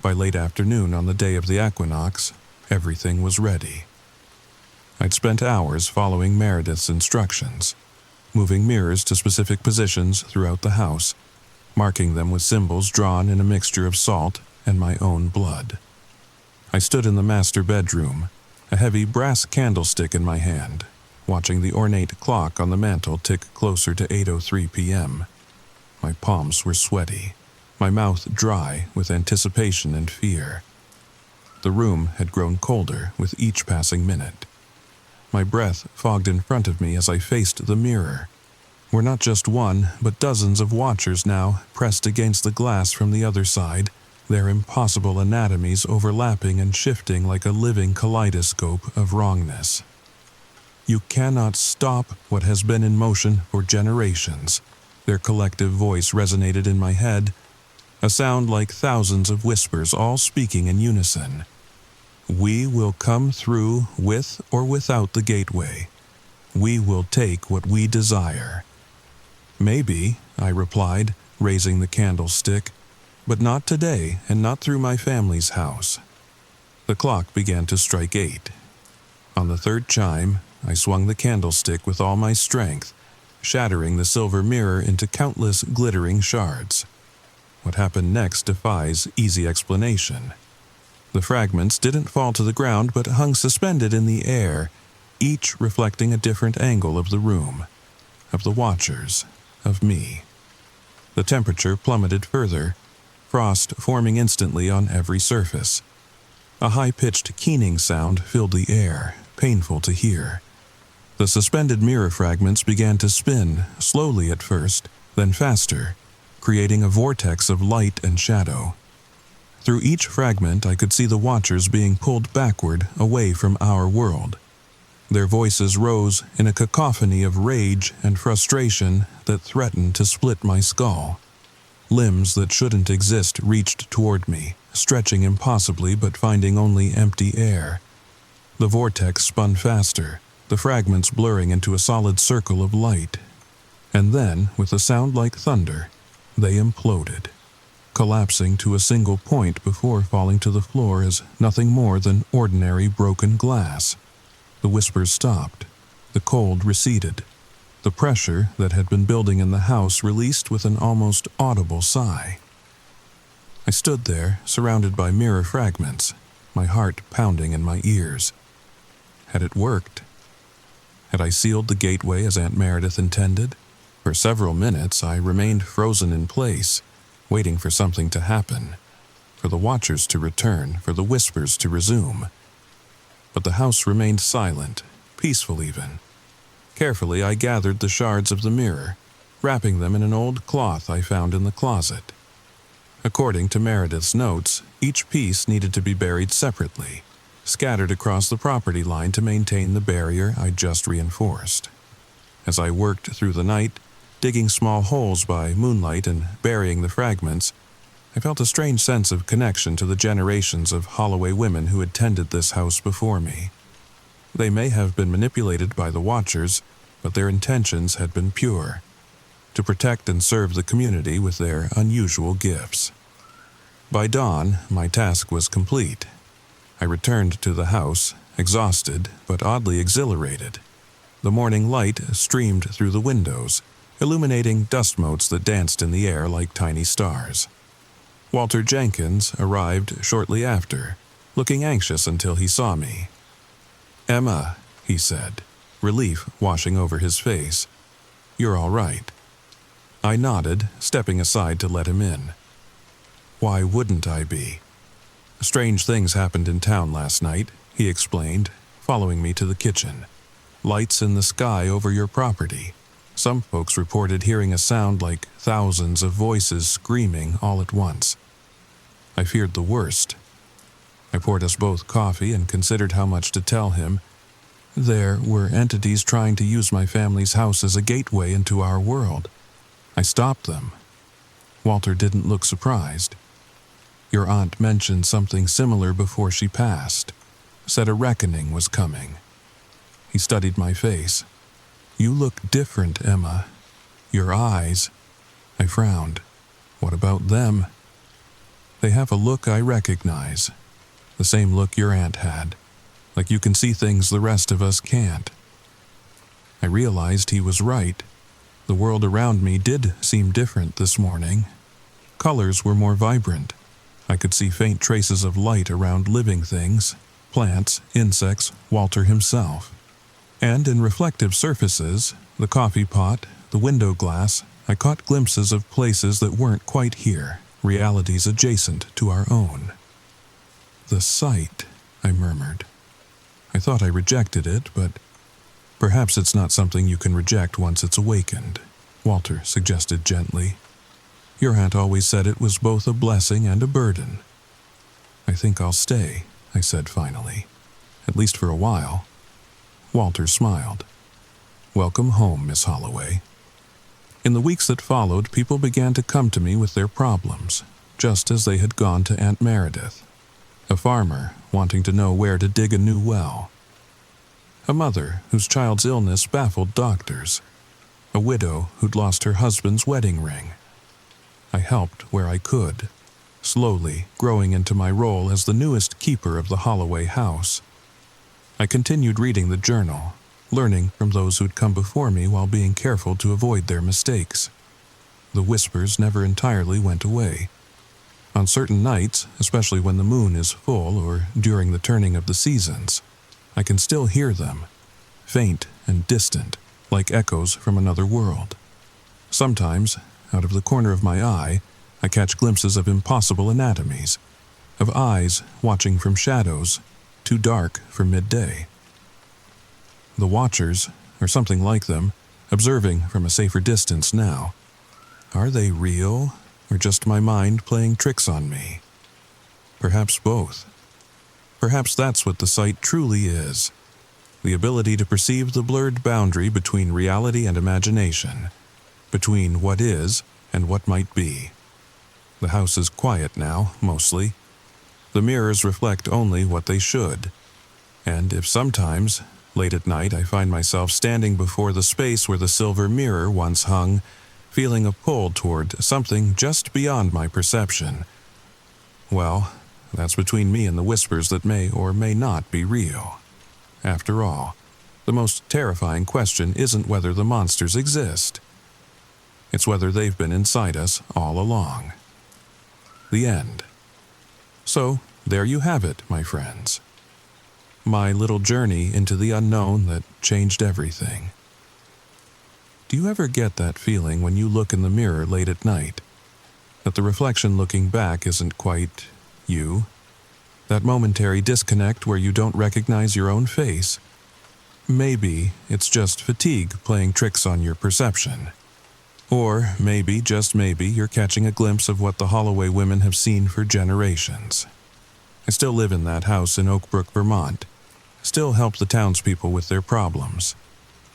S1: By late afternoon on the day of the equinox, everything was ready. I'd spent hours following Meredith's instructions, moving mirrors to specific positions throughout the house, marking them with symbols drawn in a mixture of salt and my own blood. I stood in the master bedroom, a heavy brass candlestick in my hand, watching the ornate clock on the mantel tick closer to 8:03 p.m. My palms were sweaty, my mouth dry with anticipation and fear. The room had grown colder with each passing minute. My breath fogged in front of me as I faced the mirror. were not just one, but dozens of watchers now pressed against the glass from the other side, their impossible anatomies overlapping and shifting like a living kaleidoscope of wrongness. You cannot stop what has been in motion for generations. Their collective voice resonated in my head, a sound like thousands of whispers all speaking in unison. We will come through with or without the gateway. We will take what we desire. Maybe, I replied, raising the candlestick, but not today and not through my family's house. The clock began to strike 8. On the third chime, I swung the candlestick with all my strength, shattering the silver mirror into countless glittering shards. What happened next defies easy explanation. The fragments didn't fall to the ground but hung suspended in the air, each reflecting a different angle of the room, of the watchers, of me. The temperature plummeted further, frost forming instantly on every surface. A high-pitched keening sound filled the air, painful to hear. The suspended mirror fragments began to spin, slowly at first, then faster, creating a vortex of light and shadow. Through each fragment I could see the watchers being pulled backward away from our world. Their voices rose in a cacophony of rage and frustration that threatened to split my skull. Limbs that shouldn't exist reached toward me, stretching impossibly but finding only empty air. The vortex spun faster, the fragments blurring into a solid circle of light. And then, with a sound like thunder, they imploded, collapsing to a single point before falling to the floor as nothing more than ordinary broken glass. The whispers stopped. The cold receded. The pressure that had been building in the house released with an almost audible sigh. I stood there, surrounded by mirror fragments, my heart pounding in my ears. Had it worked? Had I sealed the gateway as Aunt Meredith intended? For several minutes I remained frozen in place, waiting for something to happen, for the watchers to return, for the whispers to resume. But the house remained silent, peaceful even. Carefully I gathered the shards of the mirror, wrapping them in an old cloth I found in the closet. According to Meredith's notes, each piece needed to be buried separately, scattered across the property line to maintain the barrier I'd just reinforced. As I worked through the night, digging small holes by moonlight and burying the fragments, I felt a strange sense of connection to the generations of Holloway women who had tended this house before me. They may have been manipulated by the watchers, but their intentions had been pure, to protect and serve the community with their unusual gifts. By dawn, my task was complete. I returned to the house, exhausted but oddly exhilarated. The morning light streamed through the windows, illuminating dust motes that danced in the air like tiny stars. Walter Jenkins arrived shortly after, looking anxious until he saw me. "Emma," he said, relief washing over his face. "You're all right." I nodded, stepping aside to let him in. Why wouldn't I be? "Strange things happened in town last night," he explained, following me to the kitchen. "Lights in the sky over your property. Some folks reported hearing a sound like thousands of voices screaming all at once." I feared the worst. I poured us both coffee and considered how much to tell him. There were entities trying to use my family's house as a gateway into our world. I stopped them. Walter didn't look surprised. "Your aunt mentioned something similar before she passed, said a reckoning was coming." He studied my face. "You look different, Emma. Your eyes." I frowned. "What about them?" "They have a look I recognize. The same look your aunt had. Like you can see things the rest of us can't." I realized he was right. The world around me did seem different this morning. Colors were more vibrant. I could see faint traces of light around living things, plants, insects, Walter himself. And in reflective surfaces, the coffee pot, the window glass, I caught glimpses of places that weren't quite here, realities adjacent to our own. "The sight," I murmured. I thought I rejected it, but perhaps it's not something you can reject once it's awakened. Walter suggested gently. Your aunt always said it was both a blessing and a burden. I think I'll stay, I said finally. At least for a while. Walter smiled. Welcome home, Miss Holloway. In the weeks that followed, people began to come to me with their problems, just as they had gone to Aunt Meredith. A farmer wanting to know where to dig a new well. A mother whose child's illness baffled doctors. A widow who'd lost her husband's wedding ring. I helped where I could, slowly growing into my role as the newest keeper of the Holloway house. I continued reading the journal, learning from those who'd come before me while being careful to avoid their mistakes. The whispers never entirely went away. On certain nights, especially when the moon is full or during the turning of the seasons, I can still hear them, faint and distant, like echoes from another world. Sometimes, out of the corner of my eye, I catch glimpses of impossible anatomies, of eyes watching from shadows, too dark for midday. The watchers, or something like them, observing from a safer distance now. Are they real, or just my mind playing tricks on me? Perhaps both. Perhaps that's what the sight truly is. The ability to perceive the blurred boundary between reality and imagination, between what is and what might be. The house is quiet now, mostly. The mirrors reflect only what they should. And if sometimes, late at night, I find myself standing before the space where the silver mirror once hung, feeling a pull toward something just beyond my perception, well, that's between me and the whispers that may or may not be real. After all, the most terrifying question isn't whether the monsters exist. It's whether they've been inside us all along. The end. So, there you have it, my friends. My little journey into the unknown that changed everything. Do you ever get that feeling when you look in the mirror late at night? That the reflection looking back isn't quite you? That momentary disconnect where you don't recognize your own face? Maybe it's just fatigue playing tricks on your perception. Or maybe, just maybe, you're catching a glimpse of what the Holloway women have seen for generations. I still live in that house in Oak Brook, Vermont. Still help the townspeople with their problems.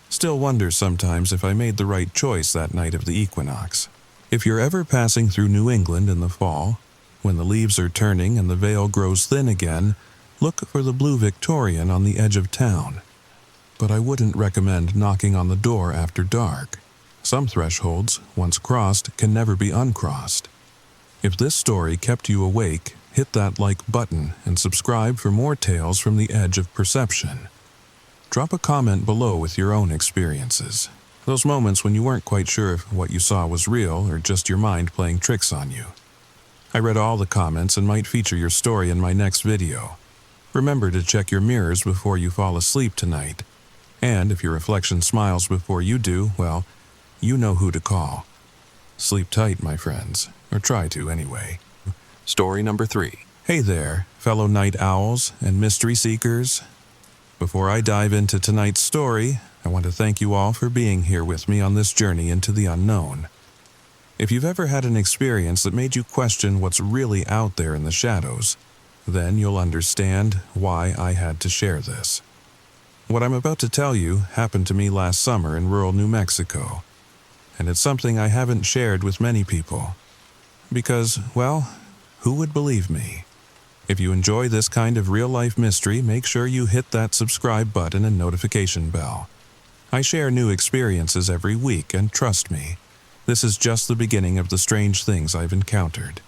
S1: Still wonder sometimes if I made the right choice that night of the equinox. If you're ever passing through New England in the fall, when the leaves are turning and the veil grows thin again, look for the Blue Victorian on the edge of town. But I wouldn't recommend knocking on the door after dark. Some thresholds, once crossed, can never be uncrossed. If this story kept you awake, hit that like button and subscribe for more tales from the edge of perception. Drop a comment below with your own experiences. Those moments when you weren't quite sure if what you saw was real or just your mind playing tricks on you. I read all the comments and might feature your story in my next video. Remember to check your mirrors before you fall asleep tonight. And if your reflection smiles before you do, well, you know who to call. Sleep tight, my friends. Or try to, anyway. Story number 3. Hey there, fellow night owls and mystery seekers. Before I dive into tonight's story, I want to thank you all for being here with me on this journey into the unknown. If you've ever had an experience that made you question what's really out there in the shadows, then you'll understand why I had to share this. What I'm about to tell you happened to me last summer in rural New Mexico, and it's something I haven't shared with many people. Because, well, who would believe me? If you enjoy this kind of real-life mystery, make sure you hit that subscribe button and notification bell. I share new experiences every week, and trust me, this is just the beginning of the strange things I've encountered.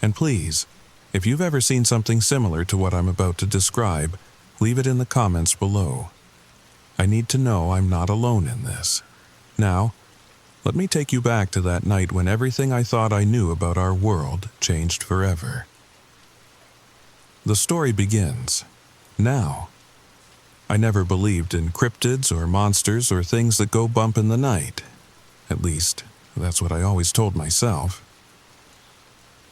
S1: And please, if you've ever seen something similar to what I'm about to describe, leave it in the comments below. I need to know I'm not alone in this. Now, let me take you back to that night when everything I thought I knew about our world changed forever. The story begins now. I never believed in cryptids or monsters or things that go bump in the night. At least, that's what I always told myself.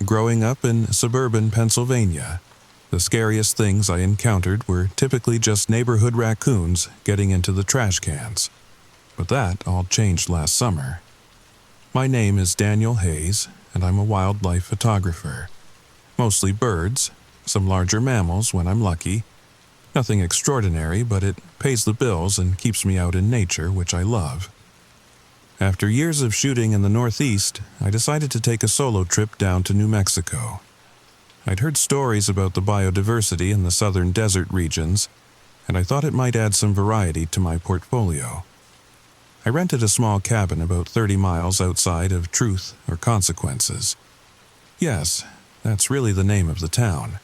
S1: Growing up in suburban Pennsylvania, the scariest things I encountered were typically just neighborhood raccoons getting into the trash cans. But that all changed last summer. My name is Daniel Hayes, and I'm a wildlife photographer. Mostly birds, some larger mammals when I'm lucky. Nothing extraordinary, but it pays the bills and keeps me out in nature, which I love. After years of shooting in the Northeast, I decided to take a solo trip down to New Mexico. I'd heard stories about the biodiversity in the southern desert regions, and I thought it might add some variety to my portfolio. I rented a small cabin about 30 miles outside of Truth or Consequences. Yes, that's really the name of the town.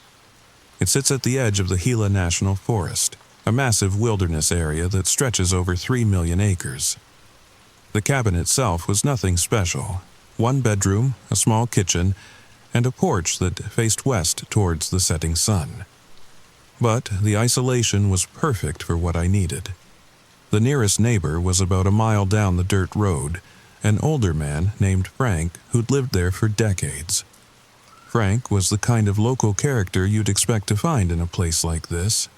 S1: It sits at the edge of the Gila National Forest, a massive wilderness area that stretches over 3 million acres. The cabin itself was nothing special. One bedroom, a small kitchen, and a porch that faced west towards the setting sun. But the isolation was perfect for what I needed. The nearest neighbor was about a mile down the dirt road, an older man named Frank who'd lived there for decades. Frank was the kind of local character you'd expect to find in a place like this.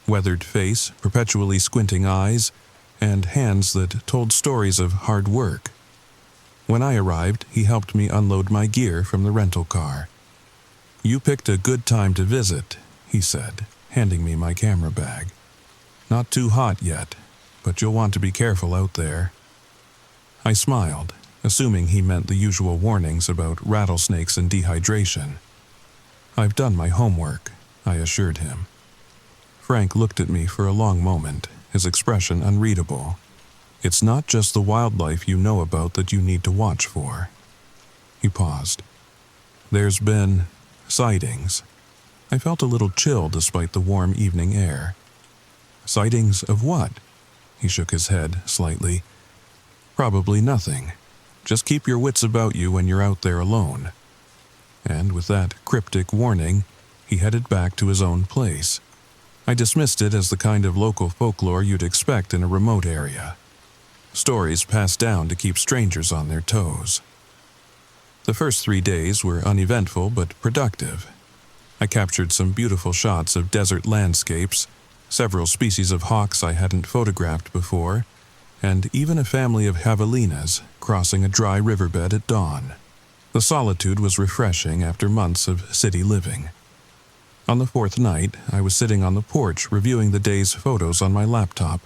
S1: Weathered face, perpetually squinting eyes, and hands that told stories of hard work. When I arrived, he helped me unload my gear from the rental car. "You picked a good time to visit," he said, handing me my camera bag. "Not too hot yet, but you'll want to be careful out there." I smiled, assuming he meant the usual warnings about rattlesnakes and dehydration. "I've done my homework," I assured him. Frank looked at me for a long moment, his expression unreadable. "It's not just the wildlife you know about that you need to watch for." He paused. "There's been sightings." I felt a little chill despite the warm evening air. "Sightings of what?" He shook his head slightly. "Probably nothing. Just keep your wits about you when you're out there alone." And with that cryptic warning, he headed back to his own place. I dismissed it as the kind of local folklore you'd expect in a remote area. Stories passed down to keep strangers on their toes. The first 3 days were uneventful but productive. I captured some beautiful shots of desert landscapes, several species of hawks I hadn't photographed before, and even a family of javelinas crossing a dry riverbed at dawn. The solitude was refreshing after months of city living. On the 4th night, I was sitting on the porch reviewing the day's photos on my laptop.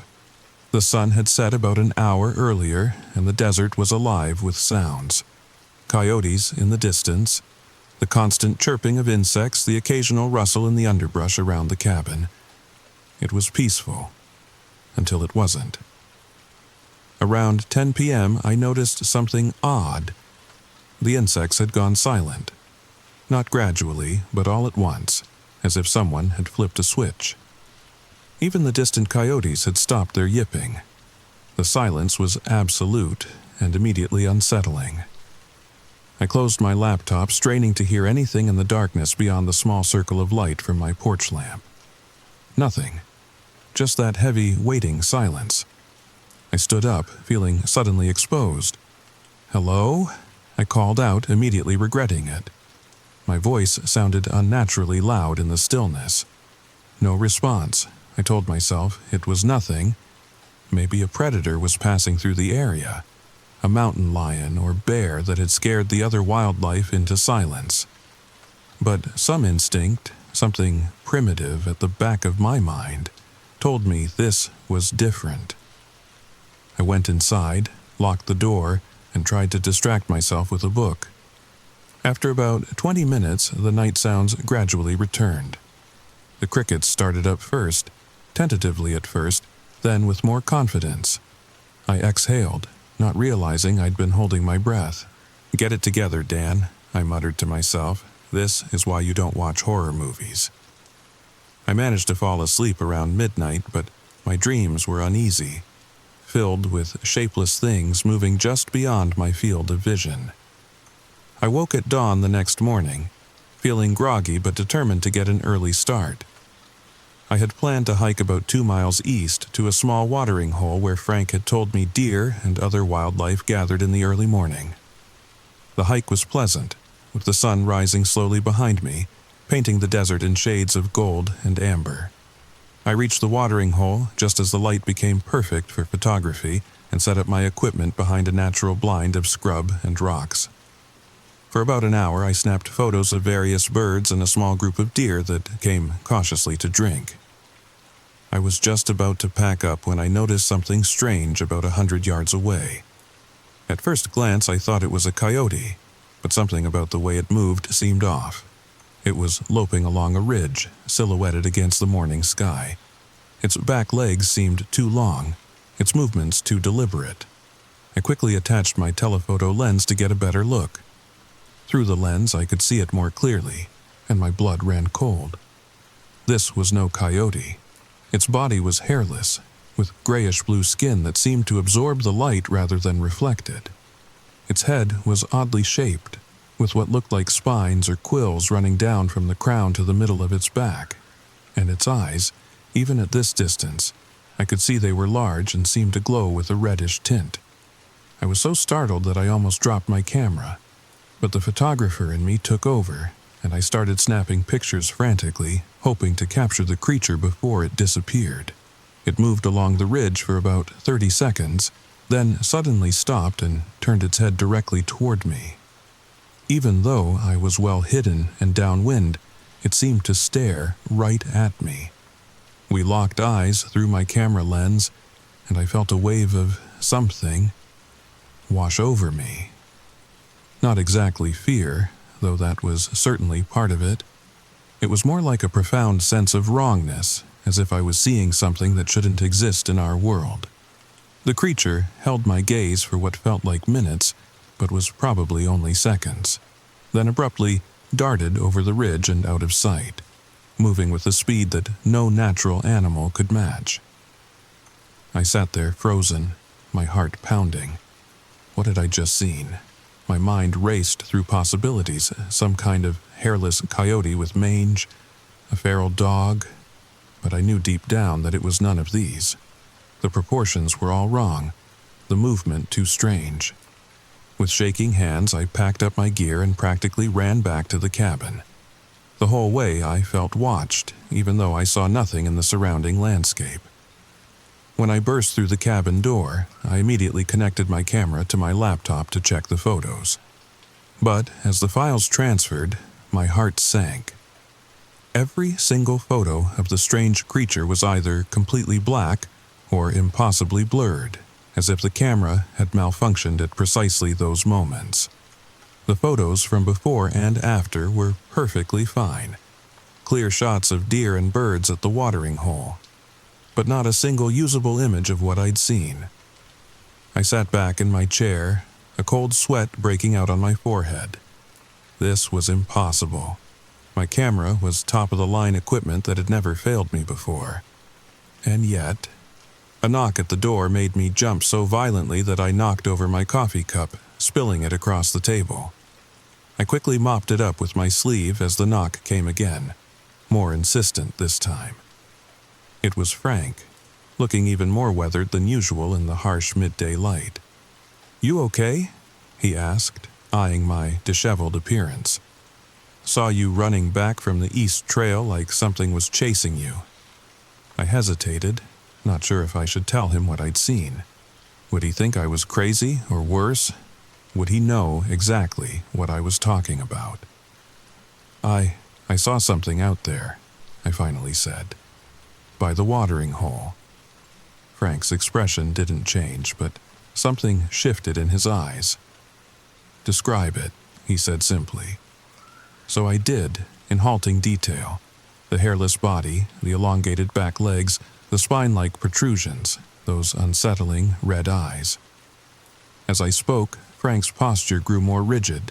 S1: The sun had set about an hour earlier, and the desert was alive with sounds. Coyotes in the distance, the constant chirping of insects, the occasional rustle in the underbrush around the cabin. It was peaceful, until it wasn't. Around 10 p.m., I noticed something odd. The insects had gone silent. Not gradually, but all at once, as if someone had flipped a switch. Even the distant coyotes had stopped their yipping. The silence was absolute and immediately unsettling. I closed my laptop, straining to hear anything in the darkness beyond the small circle of light from my porch lamp. Nothing. Just that heavy, waiting silence. I stood up, feeling suddenly exposed. "Hello?" I called out, immediately regretting it. My voice sounded unnaturally loud in the stillness. No response. I told myself it was nothing. Maybe a predator was passing through the area. A mountain lion or bear that had scared the other wildlife into silence. But some instinct, something primitive at the back of my mind, told me this was different. I went inside, locked the door, and tried to distract myself with a book. After about 20 minutes, the night sounds gradually returned. The crickets started up first, tentatively at first, then with more confidence. I exhaled, not realizing I'd been holding my breath. "Get it together, Dan," I muttered to myself. "This is why you don't watch horror movies." I managed to fall asleep around midnight, but my dreams were uneasy, filled with shapeless things moving just beyond my field of vision. I woke at dawn the next morning, feeling groggy but determined to get an early start. I had planned to hike about 2 miles east to a small watering hole where Frank had told me deer and other wildlife gathered in the early morning. The hike was pleasant, with the sun rising slowly behind me, painting the desert in shades of gold and amber. I reached the watering hole just as the light became perfect for photography and set up my equipment behind a natural blind of scrub and rocks. For about an hour, I snapped photos of various birds and a small group of deer that came cautiously to drink. I was just about to pack up when I noticed something strange about 100 yards away. At first glance, I thought it was a coyote, but something about the way it moved seemed off. It was loping along a ridge, silhouetted against the morning sky. Its back legs seemed too long, its movements too deliberate. I quickly attached my telephoto lens to get a better look. Through the lens, I could see it more clearly, and my blood ran cold. This was no coyote. Its body was hairless, with grayish-blue skin that seemed to absorb the light rather than reflect it. Its head was oddly shaped, with what looked like spines or quills running down from the crown to the middle of its back. And its eyes, even at this distance, I could see they were large and seemed to glow with a reddish tint. I was so startled that I almost dropped my camera, but the photographer in me took over, and I started snapping pictures frantically, hoping to capture the creature before it disappeared. It moved along the ridge for about 30 seconds, then suddenly stopped and turned its head directly toward me. Even though I was well hidden and downwind, it seemed to stare right at me. We locked eyes through my camera lens, and I felt a wave of something wash over me. Not exactly fear, though that was certainly part of it. It was more like a profound sense of wrongness, as if I was seeing something that shouldn't exist in our world. The creature held my gaze for what felt like minutes, but was probably only seconds, then abruptly darted over the ridge and out of sight, moving with a speed that no natural animal could match. I sat there frozen, my heart pounding. What had I just seen? My mind raced through possibilities, some kind of hairless coyote with mange, a feral dog, but I knew deep down that it was none of these. The proportions were all wrong, the movement too strange. With shaking hands, I packed up my gear and practically ran back to the cabin. The whole way I felt watched, even though I saw nothing in the surrounding landscape. When I burst through the cabin door, I immediately connected my camera to my laptop to check the photos. But as the files transferred, my heart sank. Every single photo of the strange creature was either completely black or impossibly blurred, as if the camera had malfunctioned at precisely those moments. The photos from before and after were perfectly fine. Clear shots of deer and birds at the watering hole, but not a single usable image of what I'd seen. I sat back in my chair, a cold sweat breaking out on my forehead. This was impossible. My camera was top-of-the-line equipment that had never failed me before. And yet, a knock at the door made me jump so violently that I knocked over my coffee cup, spilling it across the table. I quickly mopped it up with my sleeve as the knock came again, more insistent this time. It was Frank, looking even more weathered than usual in the harsh midday light. "You okay?" he asked, eyeing my disheveled appearance. "Saw you running back from the east trail like something was chasing you." I hesitated, not sure if I should tell him what I'd seen. Would he think I was crazy, or worse? Would he know exactly what I was talking about? I saw something out there," I finally said. "By the watering hole." Frank's expression didn't change, but something shifted in his eyes. "Describe it," he said simply. So I did, in halting detail. The hairless body, the elongated back legs, the spine-like protrusions, those unsettling red eyes. As I spoke, Frank's posture grew more rigid,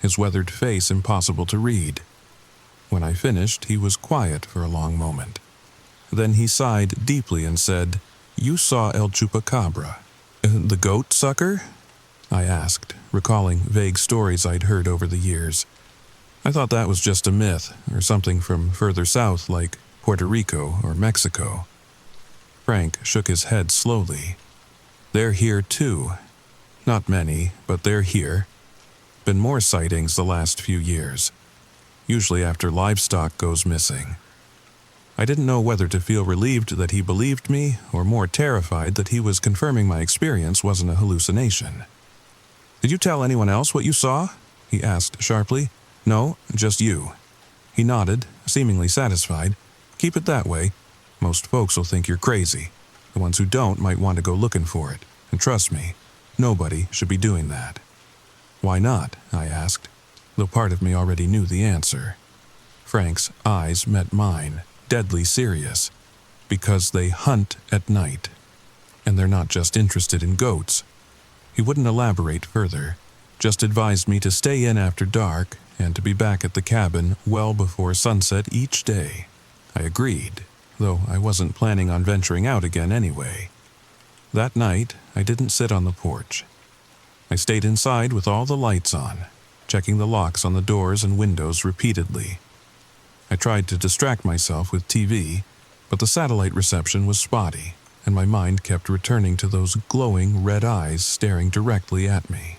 S1: his weathered face impossible to read. When I finished, he was quiet for a long moment. Then he sighed deeply and said, "You saw El Chupacabra. The goat sucker?" I asked, recalling vague stories I'd heard over the years. I thought that was just a myth, or something from further south like Puerto Rico or Mexico. Frank shook his head slowly. "They're here too. Not many, but they're here. Been more sightings the last few years, usually after livestock goes missing." I didn't know whether to feel relieved that he believed me or more terrified that he was confirming my experience wasn't a hallucination. "Did you tell anyone else what you saw?" he asked sharply. "No, just you." He nodded, seemingly satisfied. "Keep it that way. Most folks will think you're crazy. The ones who don't might want to go looking for it. And trust me, nobody should be doing that." "Why not?" I asked, though part of me already knew the answer. Frank's eyes met mine, deadly serious. "Because they hunt at night. And they're not just interested in goats." He wouldn't elaborate further, just advised me to stay in after dark and to be back at the cabin well before sunset each day. I agreed, though I wasn't planning on venturing out again anyway. That night, I didn't sit on the porch. I stayed inside with all the lights on, checking the locks on the doors and windows repeatedly. I tried to distract myself with TV, but the satellite reception was spotty, and my mind kept returning to those glowing red eyes staring directly at me.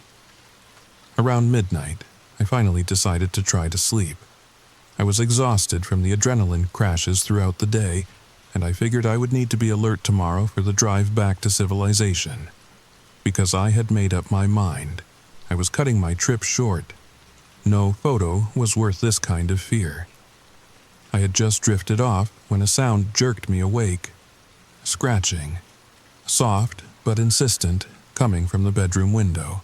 S1: Around midnight, I finally decided to try to sleep. I was exhausted from the adrenaline crashes throughout the day, and I figured I would need to be alert tomorrow for the drive back to civilization. Because I had made up my mind, I was cutting my trip short. No photo was worth this kind of fear. I had just drifted off when a sound jerked me awake. Scratching. Soft but insistent, coming from the bedroom window.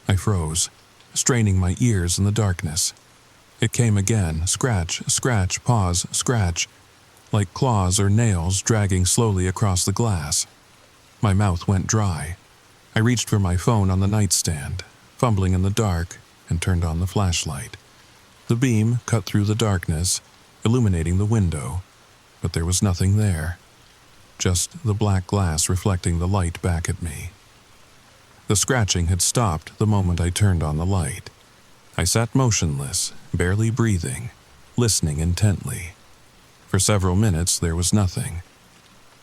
S1: I froze, straining my ears in the darkness. It came again, scratch, scratch, pause, scratch, like claws or nails dragging slowly across the glass. My mouth went dry. I reached for my phone on the nightstand, fumbling in the dark, and turned on the flashlight. The beam cut through the darkness, illuminating the window, but there was nothing there. Just the black glass reflecting the light back at me. The scratching had stopped the moment I turned on the light. I sat motionless, barely breathing, listening intently. For several minutes there was nothing.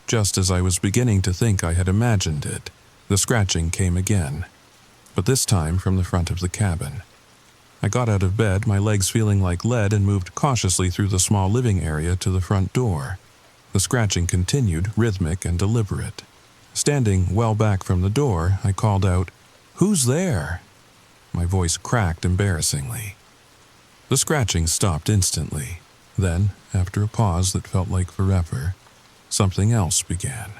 S1: Just as I was beginning to think I had imagined it, the scratching came again, but this time from the front of the cabin. I got out of bed, my legs feeling like lead, and moved cautiously through the small living area to the front door. The scratching continued, rhythmic and deliberate. Standing well back from the door, I called out, "Who's there?" My voice cracked embarrassingly. The scratching stopped instantly. Then, after a pause that felt like forever, something else began.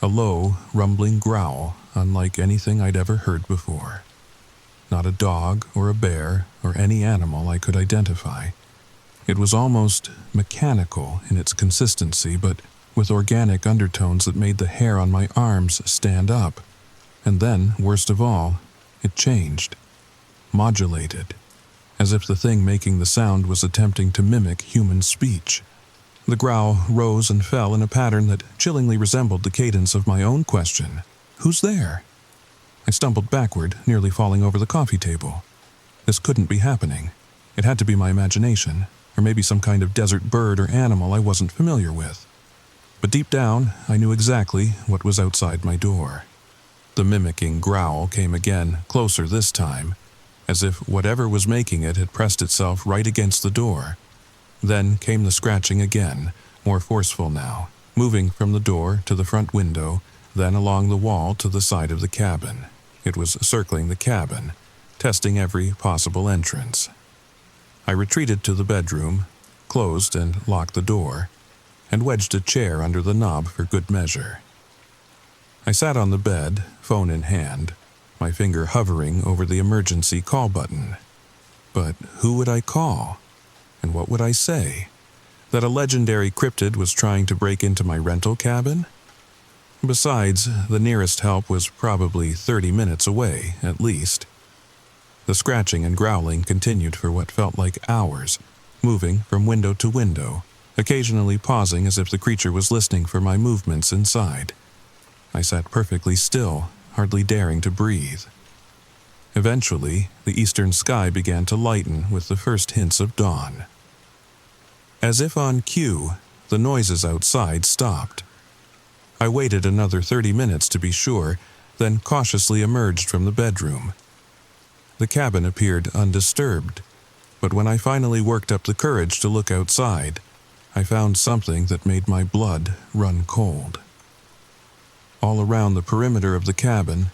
S1: A low, rumbling growl, unlike anything I'd ever heard before. Not a dog or a bear or any animal I could identify. It was almost mechanical in its consistency, but with organic undertones that made the hair on my arms stand up. And then, worst of all, it changed. Modulated. As if the thing making the sound was attempting to mimic human speech. The growl rose and fell in a pattern that chillingly resembled the cadence of my own question. "Who's there?" I stumbled backward, nearly falling over the coffee table. This couldn't be happening. It had to be my imagination, or maybe some kind of desert bird or animal I wasn't familiar with. But deep down, I knew exactly what was outside my door. The mimicking growl came again, closer this time, as if whatever was making it had pressed itself right against the door. Then came the scratching again, more forceful now, moving from the door to the front window, then along the wall to the side of the cabin. It was circling the cabin, testing every possible entrance. I retreated to the bedroom, closed and locked the door, and wedged a chair under the knob for good measure. I sat on the bed, phone in hand, my finger hovering over the emergency call button. But who would I call? And what would I say? That a legendary cryptid was trying to break into my rental cabin? Besides, the nearest help was probably 30 minutes away, at least. The scratching and growling continued for what felt like hours, moving from window to window, occasionally pausing as if the creature was listening for my movements inside. I sat perfectly still, hardly daring to breathe. Eventually, the eastern sky began to lighten with the first hints of dawn. As if on cue, the noises outside stopped. I waited another 30 minutes to be sure, then cautiously emerged from the bedroom. The cabin appeared undisturbed, but when I finally worked up the courage to look outside, I found something that made my blood run cold. All around the perimeter of the cabin,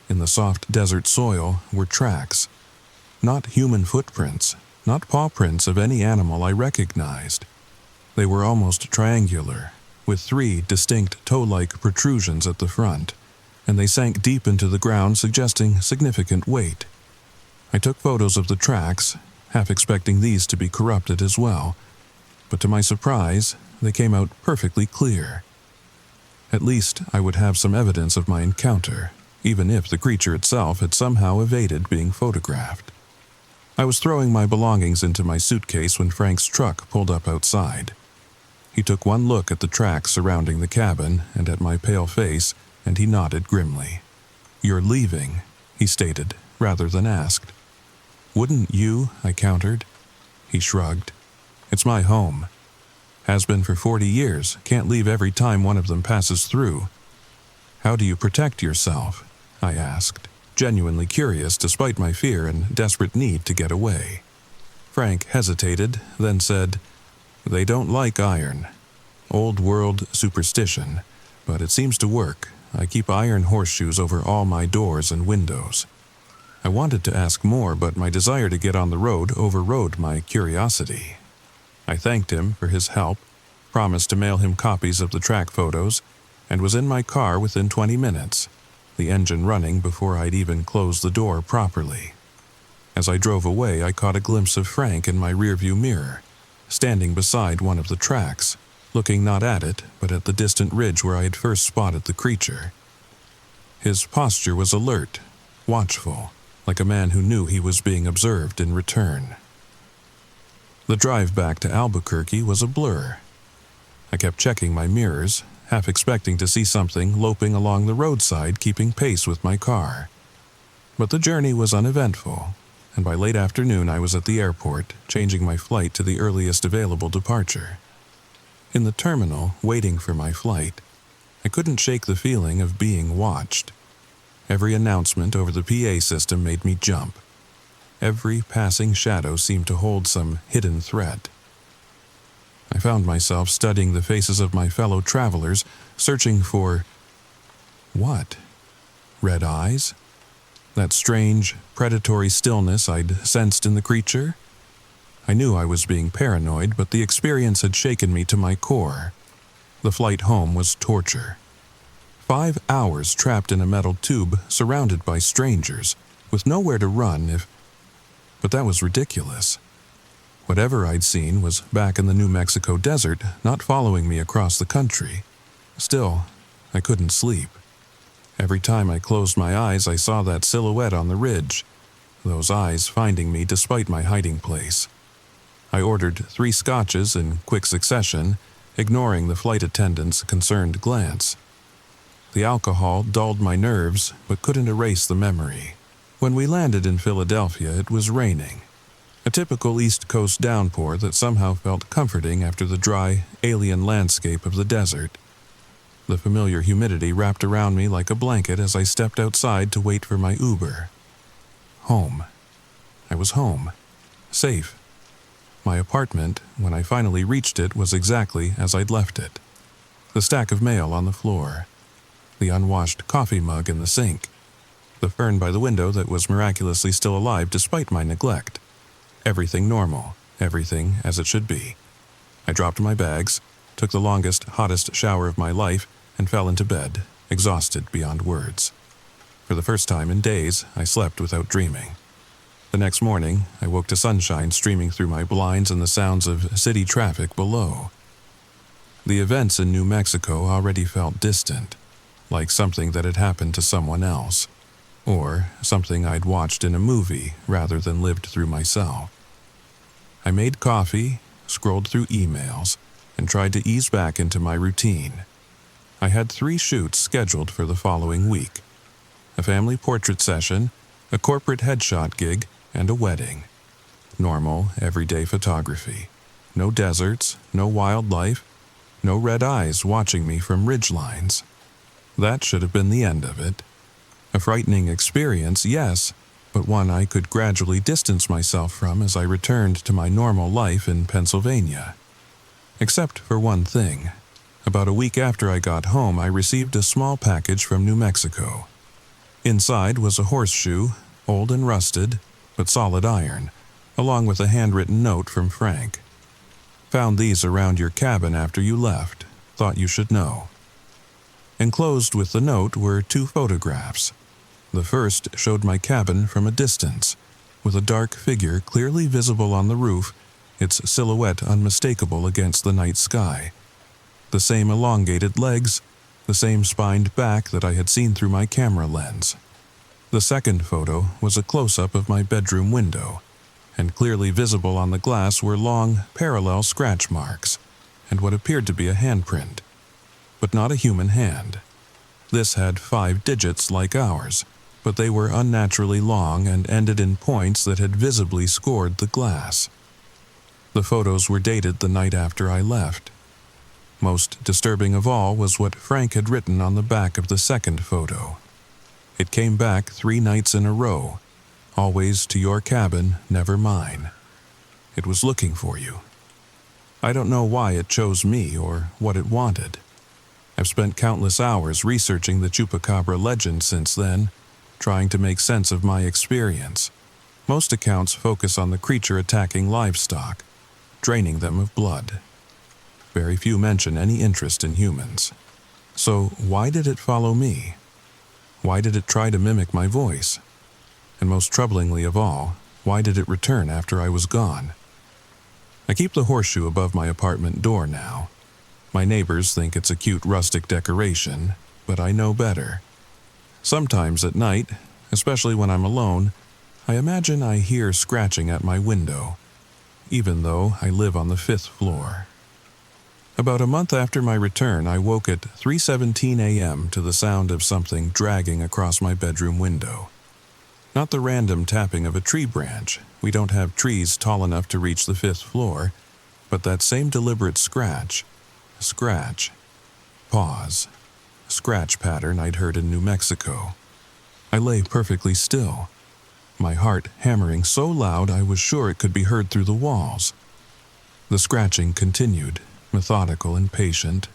S1: in the soft desert soil, were tracks. Not human footprints, not paw prints of any animal I recognized. They were almost triangular, with 3 distinct toe-like protrusions at the front, and they sank deep into the ground, suggesting significant weight. I took photos of the tracks, half expecting these to be corrupted as well, but to my surprise, they came out perfectly clear. At least I would have some evidence of my encounter, even if the creature itself had somehow evaded being photographed. I was throwing my belongings into my suitcase when Frank's truck pulled up outside. He took one look at the tracks surrounding the cabin and at my pale face, and he nodded grimly. "You're leaving," he stated, rather than asked. "Wouldn't you?" I countered. He shrugged. "It's my home. Has been for 40 years, can't leave every time one of them passes through." "How do you protect yourself?" I asked, genuinely curious despite my fear and desperate need to get away. Frank hesitated, then said, "They don't like iron. Old world superstition, but it seems to work. I keep iron horseshoes over all my doors and windows." I wanted to ask more, but my desire to get on the road overrode my curiosity. I thanked him for his help, promised to mail him copies of the track photos, and was in my car within 20 minutes, the engine running before I'd even closed the door properly. As I drove away, I caught a glimpse of Frank in my rearview mirror, standing beside one of the tracks, looking not at it, but at the distant ridge where I had first spotted the creature. His posture was alert, watchful, like a man who knew he was being observed in return. The drive back to Albuquerque was a blur. I kept checking my mirrors, half expecting to see something loping along the roadside, keeping pace with my car. But the journey was uneventful, and by late afternoon I was at the airport, changing my flight to the earliest available departure. In the terminal, waiting for my flight, I couldn't shake the feeling of being watched. Every announcement over the PA system made me jump. Every passing shadow seemed to hold some hidden threat. I found myself studying the faces of my fellow travelers, searching for... what? Red eyes? That strange, predatory stillness I'd sensed in the creature? I knew I was being paranoid, but the experience had shaken me to my core. The flight home was torture. 5 hours trapped in a metal tube, surrounded by strangers, with nowhere to run But that was ridiculous. Whatever I'd seen was back in the New Mexico desert, not following me across the country. Still, I couldn't sleep. Every time I closed my eyes, I saw that silhouette on the ridge, those eyes finding me despite my hiding place. I ordered 3 scotches in quick succession, ignoring the flight attendant's concerned glance. The alcohol dulled my nerves, but couldn't erase the memory. When we landed in Philadelphia, it was raining. A typical East Coast downpour that somehow felt comforting after the dry, alien landscape of the desert. The familiar humidity wrapped around me like a blanket as I stepped outside to wait for my Uber. Home. I was home. Safe. My apartment, when I finally reached it, was exactly as I'd left it. The stack of mail on the floor. The unwashed coffee mug in the sink. The fern by the window that was miraculously still alive despite my neglect. Everything normal, everything as it should be. I dropped my bags, took the longest, hottest shower of my life, and fell into bed, exhausted beyond words. For the first time in days, I slept without dreaming. The next morning, I woke to sunshine streaming through my blinds and the sounds of city traffic below. The events in New Mexico already felt distant, like something that had happened to someone else, or something I'd watched in a movie rather than lived through myself. I made coffee, scrolled through emails, and tried to ease back into my routine. I had 3 shoots scheduled for the following week: a family portrait session, a corporate headshot gig, and a wedding. Normal, everyday photography. No deserts, no wildlife, no red eyes watching me from ridgelines. That should have been the end of it. A frightening experience, yes, but one I could gradually distance myself from as I returned to my normal life in Pennsylvania. Except for one thing. About a week after I got home, I received a small package from New Mexico. Inside was a horseshoe, old and rusted, but solid iron, along with a handwritten note from Frank. Found these around your cabin after you left. Thought you should know. Enclosed with the note were 2 photographs. The first showed my cabin from a distance, with a dark figure clearly visible on the roof, its silhouette unmistakable against the night sky. The same elongated legs, the same spined back that I had seen through my camera lens. The second photo was a close-up of my bedroom window, and clearly visible on the glass were long, parallel scratch marks, and what appeared to be a handprint, but not a human hand. This had 5 digits like ours, but they were unnaturally long and ended in points that had visibly scored the glass. The photos were dated the night after I left. Most disturbing of all was what Frank had written on the back of the second photo. It came back 3 nights in a row. Always to your cabin, never mine. It was looking for you. I don't know why it chose me or what it wanted. I've spent countless hours researching the Chupacabra legend since then, trying to make sense of my experience. Most accounts focus on the creature attacking livestock, draining them of blood. Very few mention any interest in humans. So why did it follow me? Why did it try to mimic my voice? And most troublingly of all, why did it return after I was gone? I keep the horseshoe above my apartment door now. My neighbors think it's a cute rustic decoration, but I know better. Sometimes at night, especially when I'm alone, I imagine I hear scratching at my window, even though I live on the 5th floor. About a month after my return, I woke at 3:17 a.m. to the sound of something dragging across my bedroom window. Not the random tapping of a tree branch. We don't have trees tall enough to reach the 5th floor, but that same deliberate scratch. Scratch. Pause. Scratch pattern I'd heard in New Mexico. I lay perfectly still, my heart hammering so loud I was sure it could be heard through the walls. The scratching continued, methodical and patient,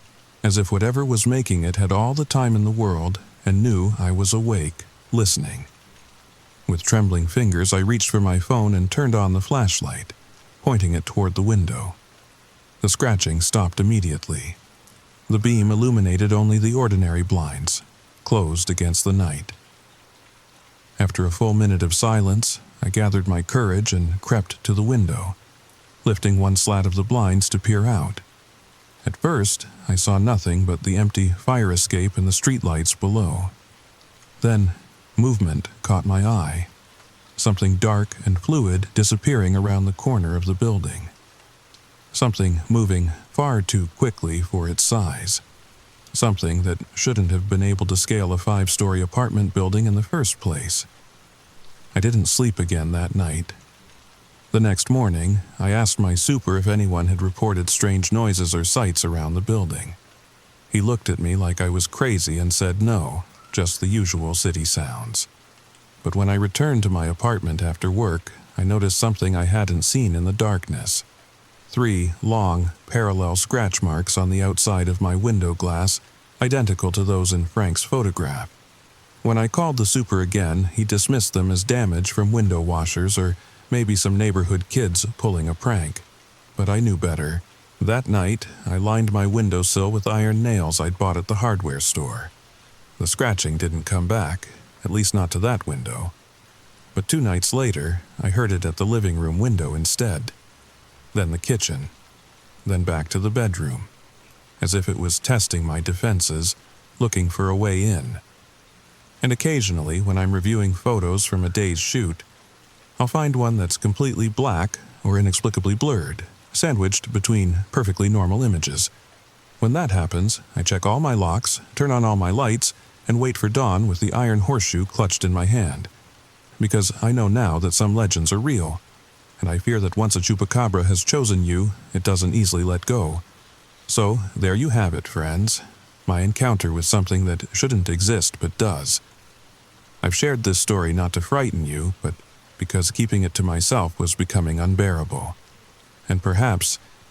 S1: as if whatever was making it had all the time in the world and knew I was awake, listening. With trembling fingers, I reached for my phone and turned on the flashlight, pointing it toward the window. The scratching stopped immediately. The beam illuminated only the ordinary blinds, closed against the night. After a full minute of silence, I gathered my courage and crept to the window, lifting one slat of the blinds to peer out. At first, I saw nothing but the empty fire escape and the streetlights below. Then, movement caught my eye, something dark and fluid disappearing around the corner of the building. Something moving far too quickly for its size. Something that shouldn't have been able to scale a 5-story apartment building in the first place. I didn't sleep again that night. The next morning, I asked my super if anyone had reported strange noises or sights around the building. He looked at me like I was crazy and said no, just the usual city sounds. But when I returned to my apartment after work, I noticed something I hadn't seen in the darkness. 3 long, parallel scratch marks on the outside of my window glass, identical to those in Frank's photograph. When I called the super again, he dismissed them as damage from window washers or maybe some neighborhood kids pulling a prank. But I knew better. That night, I lined my windowsill with iron nails I'd bought at the hardware store. The scratching didn't come back, at least not to that window. But 2 nights later, I heard it at the living room window instead. Then the kitchen. Then back to the bedroom, as if it was testing my defenses, looking for a way in. And occasionally, when I'm reviewing photos from a day's shoot, I'll find one that's completely black or inexplicably blurred, sandwiched between perfectly normal images. When that happens, I check all my locks, turn on all my lights, and wait for dawn with the iron horseshoe clutched in my hand. Because I know now that some legends are real, and I fear that once a chupacabra has chosen you, it doesn't easily let go. So, there you have it, friends. My encounter with something that shouldn't exist but does. I've shared this story not to frighten you, but because keeping it to myself was becoming unbearable. And perhaps,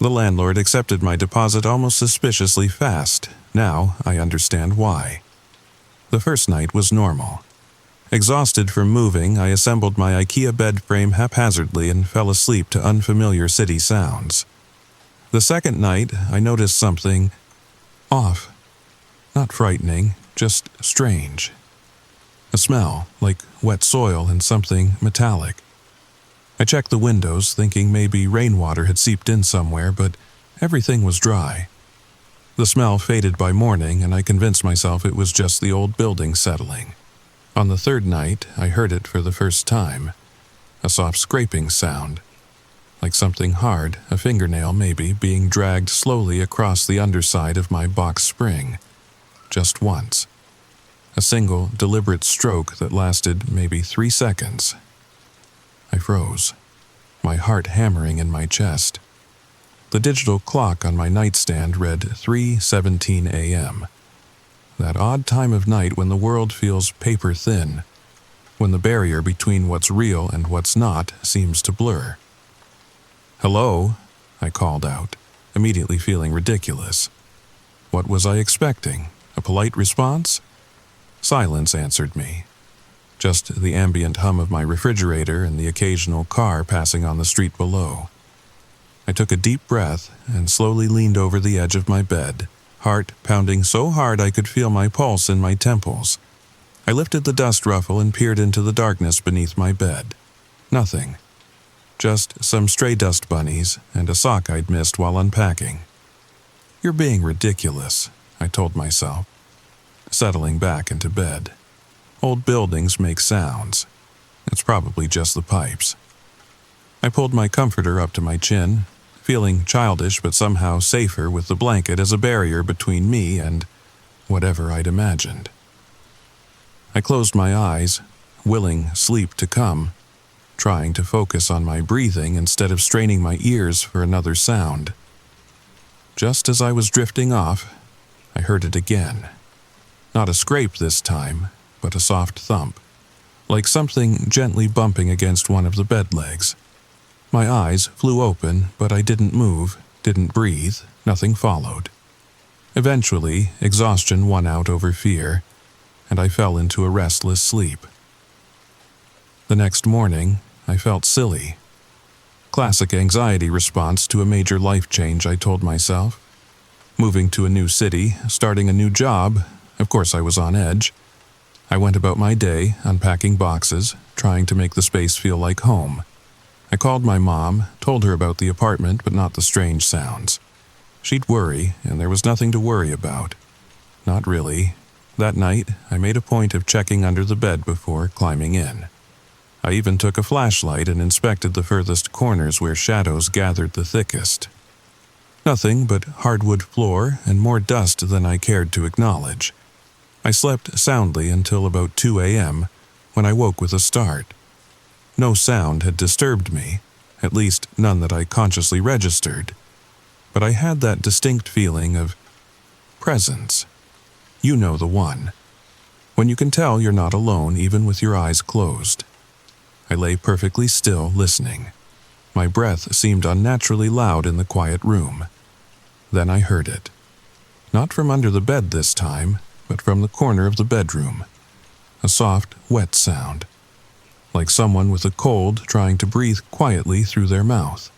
S1: The landlord accepted my deposit almost suspiciously fast. Now I understand why. The first night was normal. Exhausted from moving, I assembled my IKEA bed frame haphazardly and fell asleep to unfamiliar city sounds. The second night, I noticed something off. Not frightening, just strange. A smell, like wet soil and something metallic. I checked the windows, thinking maybe rainwater had seeped in somewhere, but everything was dry. The smell faded by morning, and I convinced myself it was just the old building settling. On the third night, I heard it for the first time. A soft scraping sound. Like something hard, a fingernail maybe, being dragged slowly across the underside of my box spring. Just once. A single, deliberate stroke that lasted maybe 3 seconds. I froze, my heart hammering in my chest. The digital clock on my nightstand read 3:17 a.m. That odd time of night when the world feels paper thin, when the barrier between what's real and what's not seems to blur. "Hello," I called out, immediately feeling ridiculous. What was I expecting? A polite response? Silence answered me. Just the ambient hum of my refrigerator and the occasional car passing on the street below. I took a deep breath and slowly leaned over the edge of my bed, heart pounding so hard I could feel my pulse in my temples. I lifted the dust ruffle and peered into the darkness beneath my bed. Nothing. Just some stray dust bunnies and a sock I'd missed while unpacking. "You're being ridiculous," I told myself, settling back into bed. Old buildings make sounds. It's probably just the pipes. I pulled my comforter up to my chin, feeling childish but somehow safer with the blanket as a barrier between me and whatever I'd imagined. I closed my eyes, willing sleep to come, trying to focus on my breathing instead of straining my ears for another sound. Just as I was drifting off, I heard it again. Not a scrape this time, but a soft thump, like something gently bumping against one of the bed legs. My eyes flew open, but I didn't move, didn't breathe, nothing followed. Eventually, exhaustion won out over fear, and I fell into a restless sleep. The next morning, I felt silly. Classic anxiety response to a major life change, I told myself. Moving to a new city, starting a new job, of course I was on edge. I went about my day, unpacking boxes, trying to make the space feel like home. I called my mom, told her about the apartment but not the strange sounds. She'd worry, and there was nothing to worry about. Not really. That night, I made a point of checking under the bed before climbing in. I even took a flashlight and inspected the furthest corners where shadows gathered the thickest. Nothing but hardwood floor and more dust than I cared to acknowledge. I slept soundly until about 2 a.m., when I woke with a start. No sound had disturbed me, at least none that I consciously registered. But I had that distinct feeling of presence. You know the one. When you can tell you're not alone even with your eyes closed. I lay perfectly still, listening. My breath seemed unnaturally loud in the quiet room. Then I heard it. Not from under the bed this time, but from the corner of the bedroom. A soft, wet sound. Like someone with a cold trying to breathe quietly through their mouth.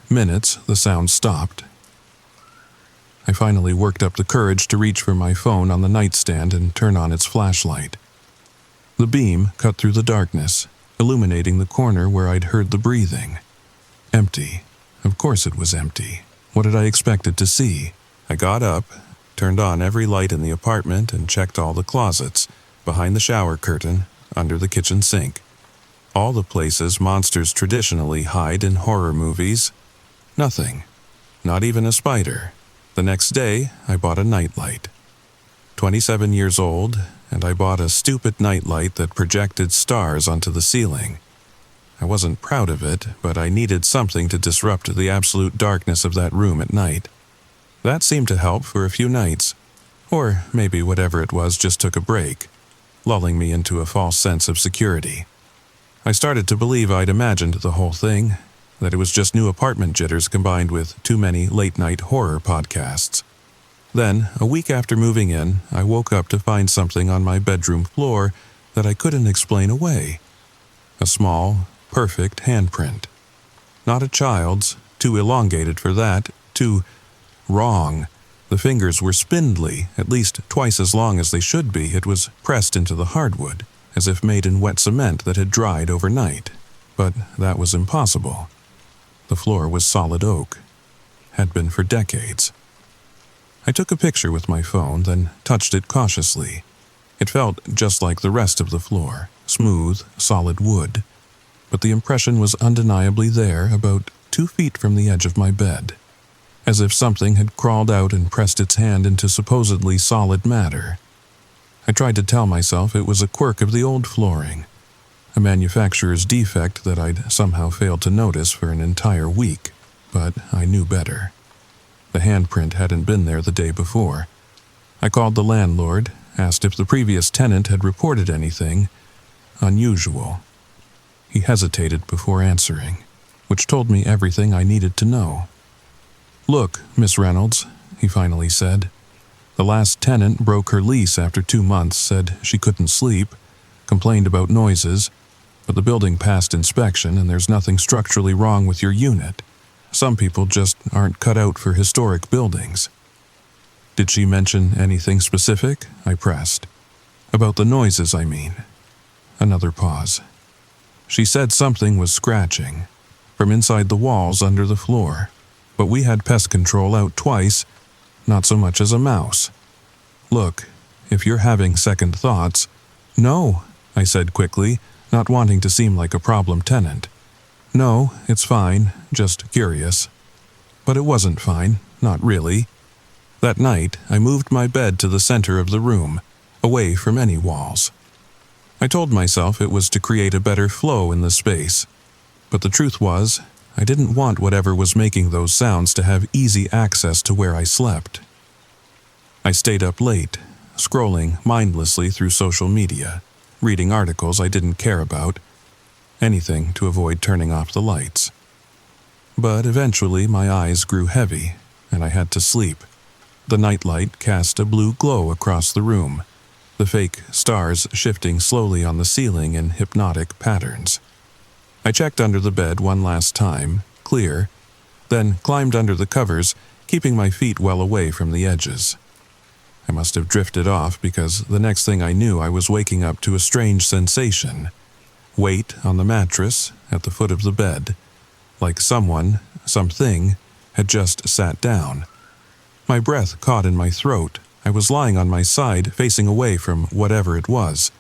S1: Minutes, the sound stopped. I finally worked up the courage to reach for my phone on the nightstand and turn on its flashlight. The beam cut through the darkness, illuminating the corner where I'd heard the breathing. Empty. Of course it was empty. What had I expected to see? I got up, turned on every light in the apartment and checked all the closets, behind the shower curtain, under the kitchen sink. All the places monsters traditionally hide in horror movies. Nothing. Not even a spider. The next day, I bought a nightlight. 27 years old, and I bought a stupid nightlight that projected stars onto the ceiling. I wasn't proud of it, but I needed something to disrupt the absolute darkness of that room at night. That seemed to help for a few nights. Or maybe whatever it was just took a break, lulling me into a false sense of security. I started to believe I'd imagined the whole thing. that it was just new apartment jitters combined with too many late-night horror podcasts. Then, a week after moving in, I woke up to find something on my bedroom floor that I couldn't explain away. A small, perfect handprint. Not a child's, too elongated for that, too wrong. The fingers were spindly, at least twice as long as they should be. It was pressed into the hardwood, as if made in wet cement that had dried overnight. But that was impossible. The floor was solid oak. Had been for decades. I took a picture with my phone, then touched it cautiously. It felt just like the rest of the floor, smooth, solid wood. But the impression was undeniably there, about 2 feet from the edge of my bed, as if something had crawled out and pressed its hand into supposedly solid matter. I tried to tell myself it was a quirk of the old flooring, a manufacturer's defect that I'd somehow failed to notice for an entire week, but I knew better. The handprint hadn't been there the day before. I called the landlord, asked if the previous tenant had reported anything unusual. He hesitated before answering, which told me everything I needed to know. "Look, Miss Reynolds," he finally said. "The last tenant broke her lease after 2 months, said she couldn't sleep, complained about noises, but the building passed inspection and there's nothing structurally wrong with your unit. Some people just aren't cut out for historic buildings." "Did she mention anything specific?" I pressed. "About the noises, I mean." Another pause. "She said something was scratching from inside the walls under the floor, but we had pest control out twice, not so much as a mouse. Look, if you're having second thoughts—" "No," I said quickly, not wanting to seem like a problem tenant. "No, it's fine, just curious." But it wasn't fine, not really. That night, I moved my bed to the center of the room, away from any walls. I told myself it was to create a better flow in the space, but the truth was, I didn't want whatever was making those sounds to have easy access to where I slept. I stayed up late, scrolling mindlessly through social media, reading articles I didn't care about, anything to avoid turning off the lights. But eventually my eyes grew heavy, and I had to sleep. The nightlight cast a blue glow across the room, the fake stars shifting slowly on the ceiling in hypnotic patterns. I checked under the bed one last time, clear, then climbed under the covers, keeping my feet well away from the edges. I must have drifted off because the next thing I knew I was waking up to a strange sensation. Weight on the mattress at the foot of the bed, like someone, something, had just sat down. My breath caught in my throat. I was lying on my side, facing away from whatever it was.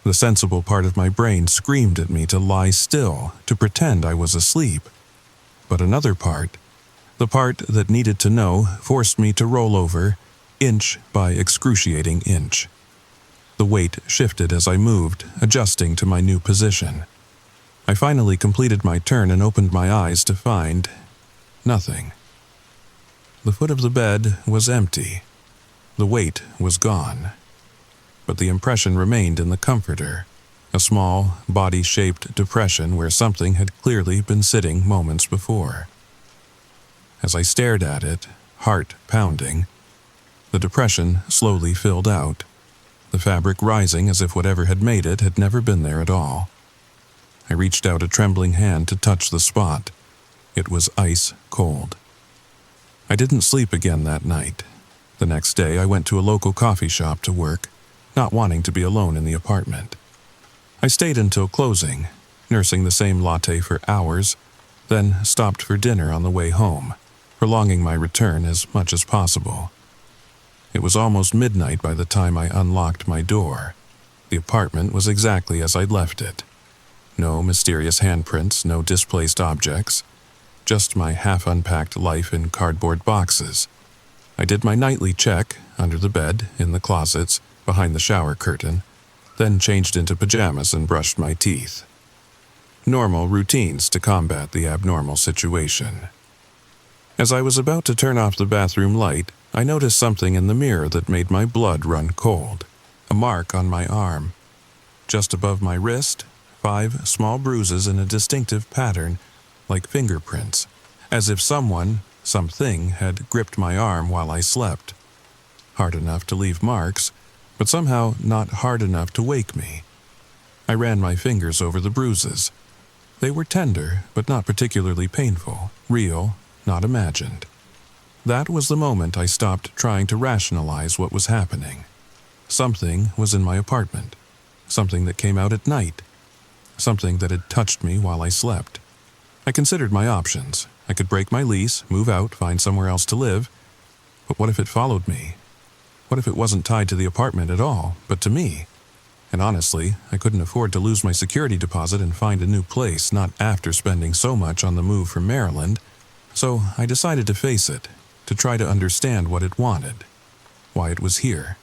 S1: The sensible part of my brain screamed at me to lie still, to pretend I was asleep. But another part, the part that needed to know, forced me to roll over, inch by excruciating inch. The weight shifted as I moved, adjusting to my new position. I finally completed my turn and opened my eyes to find nothing. The foot of the bed was empty. The weight was gone. But the impression remained in the comforter, a small, body-shaped depression where something had clearly been sitting moments before. As I stared at it, heart pounding, the depression slowly filled out, the fabric rising as if whatever had made it had never been there at all. I reached out a trembling hand to touch the spot. It was ice cold. I didn't sleep again that night. The next day, I went to a local coffee shop to work, not wanting to be alone in the apartment. I stayed until closing, nursing the same latte for hours, then stopped for dinner on the way home, prolonging my return as much as possible. It was almost midnight by the time I unlocked my door. The apartment was exactly as I'd left it. No mysterious handprints, no displaced objects, just my half-unpacked life in cardboard boxes. I did my nightly check, under the bed, in the closets, behind the shower curtain, then changed into pajamas and brushed my teeth. Normal routines to combat the abnormal situation. As I was about to turn off the bathroom light, I noticed something in the mirror that made my blood run cold. A mark on my arm. Just above my wrist, 5 small bruises in a distinctive pattern, like fingerprints, as if something had gripped my arm while I slept. Hard enough to leave marks, but somehow not hard enough to wake me. I ran my fingers over the bruises. They were tender, but not particularly painful, real, not imagined. That was the moment I stopped trying to rationalize what was happening. Something was in my apartment. Something that came out at night. Something that had touched me while I slept. I considered my options. I could break my lease, move out, find somewhere else to live. But what if it followed me? What if it wasn't tied to the apartment at all, but to me? And honestly, I couldn't afford to lose my security deposit and find a new place, not after spending so much on the move from Maryland. So I decided to face it, to try to understand what it wanted, why it was here.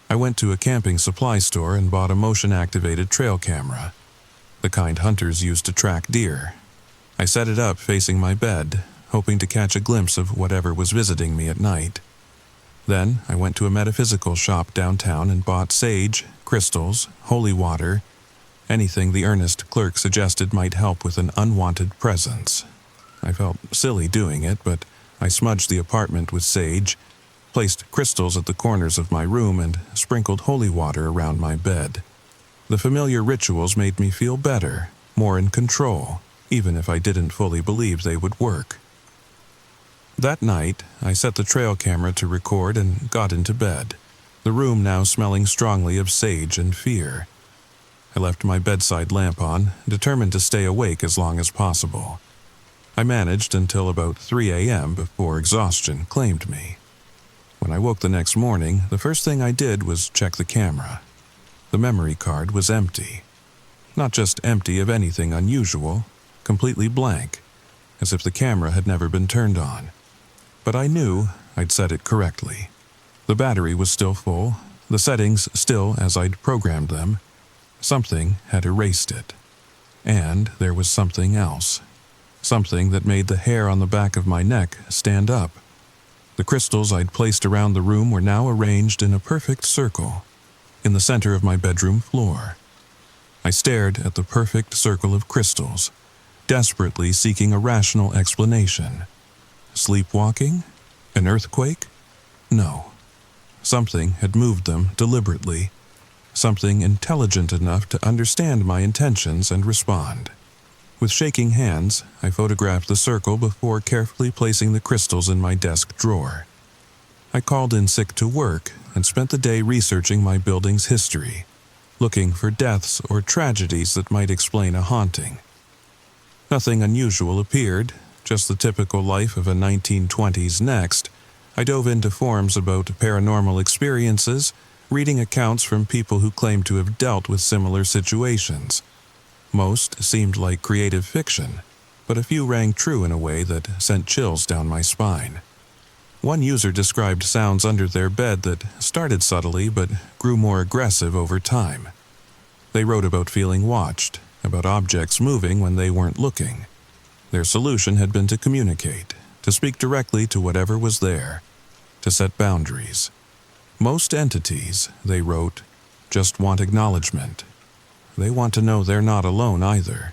S1: I went to a camping supply store and bought a motion-activated trail camera, the kind hunters use to track deer. I set it up facing my bed, hoping to catch a glimpse of whatever was visiting me at night. Then I went to a metaphysical shop downtown and bought sage, crystals, holy water, anything the earnest clerk suggested might help with an unwanted presence. I felt silly doing it, but I smudged the apartment with sage, placed crystals at the corners of my room, and sprinkled holy water around my bed. The familiar rituals made me feel better, more in control, even if I didn't fully believe they would work. That night, I set the trail camera to record and got into bed, the room now smelling strongly of sage and fear. I left my bedside lamp on, determined to stay awake as long as possible. I managed until about 3 a.m. before exhaustion claimed me. When I woke the next morning, the first thing I did was check the camera. The memory card was empty. Not just empty of anything unusual, completely blank, as if the camera had never been turned on. But I knew I'd set it correctly. The battery was still full, the settings still as I'd programmed them. Something had erased it. And there was something else. Something that made the hair on the back of my neck stand up. The crystals I'd placed around the room were now arranged in a perfect circle, in the center of my bedroom floor. I stared at the perfect circle of crystals, desperately seeking a rational explanation. Sleepwalking? An earthquake? No. Something had moved them deliberately. Something intelligent enough to understand my intentions and respond. With shaking hands, I photographed the circle before carefully placing the crystals in my desk drawer. I called in sick to work and spent the day researching my building's history, looking for deaths or tragedies that might explain a haunting. Nothing unusual appeared, just the typical life of a 1920s next. I dove into forums about paranormal experiences, reading accounts from people who claimed to have dealt with similar situations. Most seemed like creative fiction, but a few rang true in a way that sent chills down my spine. One user described sounds under their bed that started subtly but grew more aggressive over time. They wrote about feeling watched, about objects moving when they weren't looking. Their solution had been to communicate, to speak directly to whatever was there, to set boundaries. Most entities, they wrote, just want acknowledgement. They want to know they're not alone either.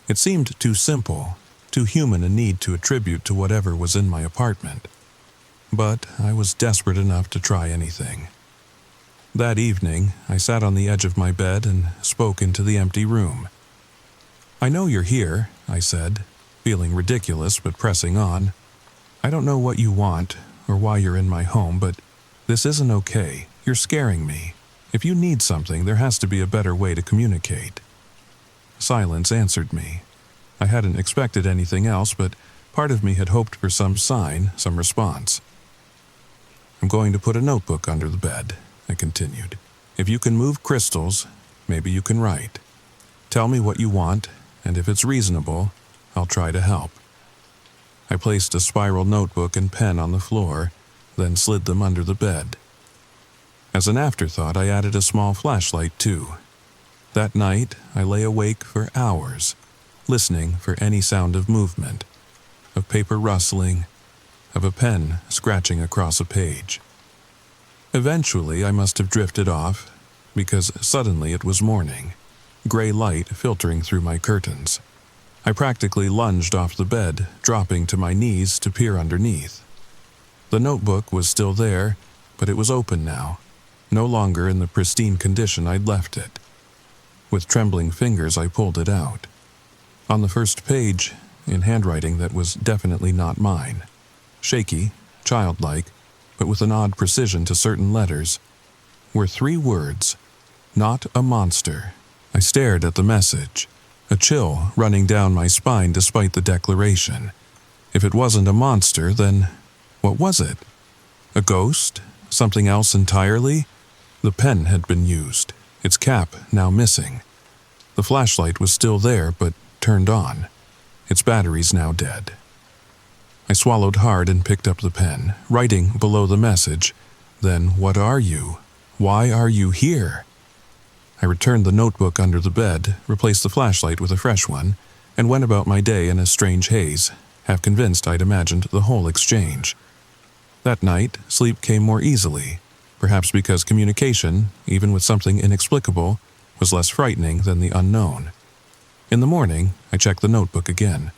S1: It seemed too simple, too human a need to attribute to whatever was in my apartment. But I was desperate enough to try anything. That evening, I sat on the edge of my bed and spoke into the empty room. "I know you're here," I said, feeling ridiculous but pressing on. "I don't know what you want or why you're in my home, but this isn't okay. You're scaring me. If you need something, there has to be a better way to communicate." Silence answered me. I hadn't expected anything else, but part of me had hoped for some sign, some response. "I'm going to put a notebook under the bed," I continued. "If you can move crystals, maybe you can write. Tell me what you want, and if it's reasonable, I'll try to help." I placed a spiral notebook and pen on the floor, then slid them under the bed. As an afterthought, I added a small flashlight too. That night, I lay awake for hours, listening for any sound of movement, of paper rustling, of a pen scratching across a page. Eventually, I must have drifted off, because suddenly it was morning, gray light filtering through my curtains. I practically lunged off the bed, dropping to my knees to peer underneath. The notebook was still there, but it was open now, no longer in the pristine condition I'd left it. With trembling fingers, I pulled it out. On the first page, in handwriting that was definitely not mine, shaky, childlike, but with an odd precision to certain letters, were 3 words: "Not a monster." I stared at the message, a chill running down my spine despite the declaration. If it wasn't a monster, then what was it? A ghost? Something else entirely? The pen had been used, its cap now missing. The flashlight was still there, but turned on, its batteries now dead. I swallowed hard and picked up the pen, writing below the message, "Then what are you? Why are you here?" I returned the notebook under the bed, replaced the flashlight with a fresh one, and went about my day in a strange haze, half convinced I'd imagined the whole exchange. That night, sleep came more easily, perhaps because communication, even with something inexplicable, was less frightening than the unknown. In the morning, I checked the notebook again.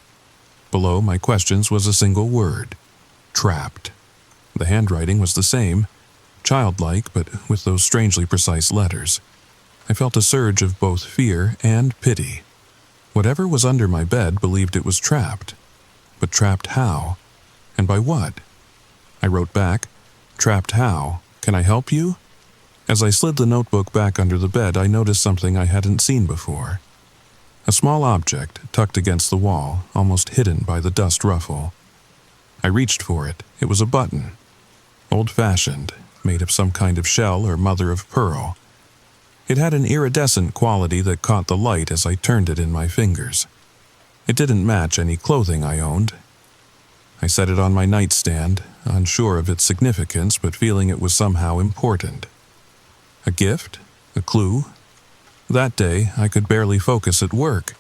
S1: Below my questions was a single word: trapped. The handwriting was the same, childlike, but with those strangely precise letters. I felt a surge of both fear and pity. Whatever was under my bed believed it was trapped. But trapped how? And by what? I wrote back, "Trapped how? Can I help you?" As I slid the notebook back under the bed, I noticed something I hadn't seen before. A small object tucked against the wall, almost hidden by the dust ruffle. I reached for it. It was a button. Old-fashioned, made of some kind of shell or mother of pearl. It had an iridescent quality that caught the light as I turned it in my fingers. It didn't match any clothing I owned. I set it on my nightstand, unsure of its significance but feeling it was somehow important. A gift? A clue? That day, I could barely focus at work.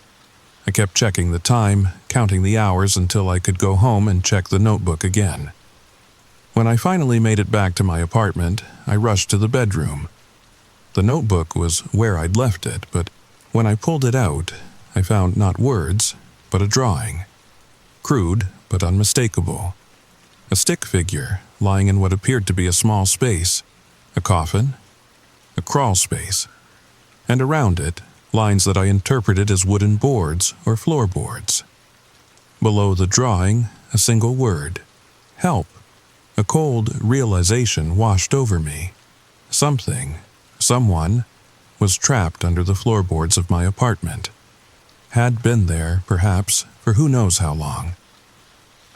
S1: I kept checking the time, counting the hours until I could go home and check the notebook again. When I finally made it back to my apartment, I rushed to the bedroom. The notebook was where I'd left it, but when I pulled it out, I found not words, but a drawing. Crude, but unmistakable. A stick figure lying in what appeared to be a small space, a coffin, a crawl space, and around it, lines that I interpreted as wooden boards or floorboards. Below the drawing, a single word: help. A cold realization washed over me. Someone was trapped under the floorboards of my apartment. Had been there, perhaps, for who knows how long.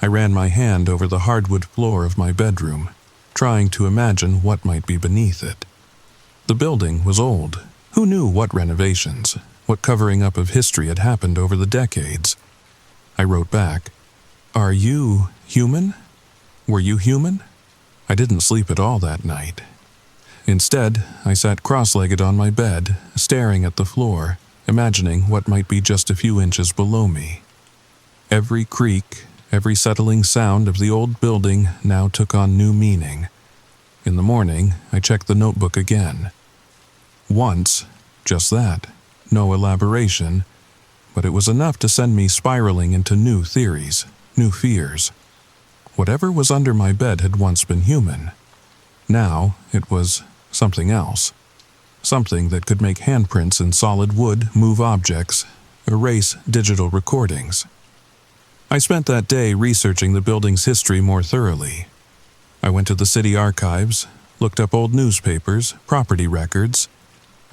S1: I ran my hand over the hardwood floor of my bedroom, trying to imagine what might be beneath it. The building was old. Who knew what renovations, what covering up of history had happened over the decades? I wrote back, "Are you human? Were you human?" I didn't sleep at all that night. Instead, I sat cross-legged on my bed, staring at the floor, imagining what might be just a few inches below me. Every creak, every settling sound of the old building now took on new meaning. In the morning, I checked the notebook again. Once, just that, no elaboration, but it was enough to send me spiraling into new theories, new fears. Whatever was under my bed had once been human. Now it was something else. Something that could make handprints in solid wood move objects, erase digital recordings. I spent that day researching the building's history more thoroughly. I went to the city archives, looked up old newspapers, property records,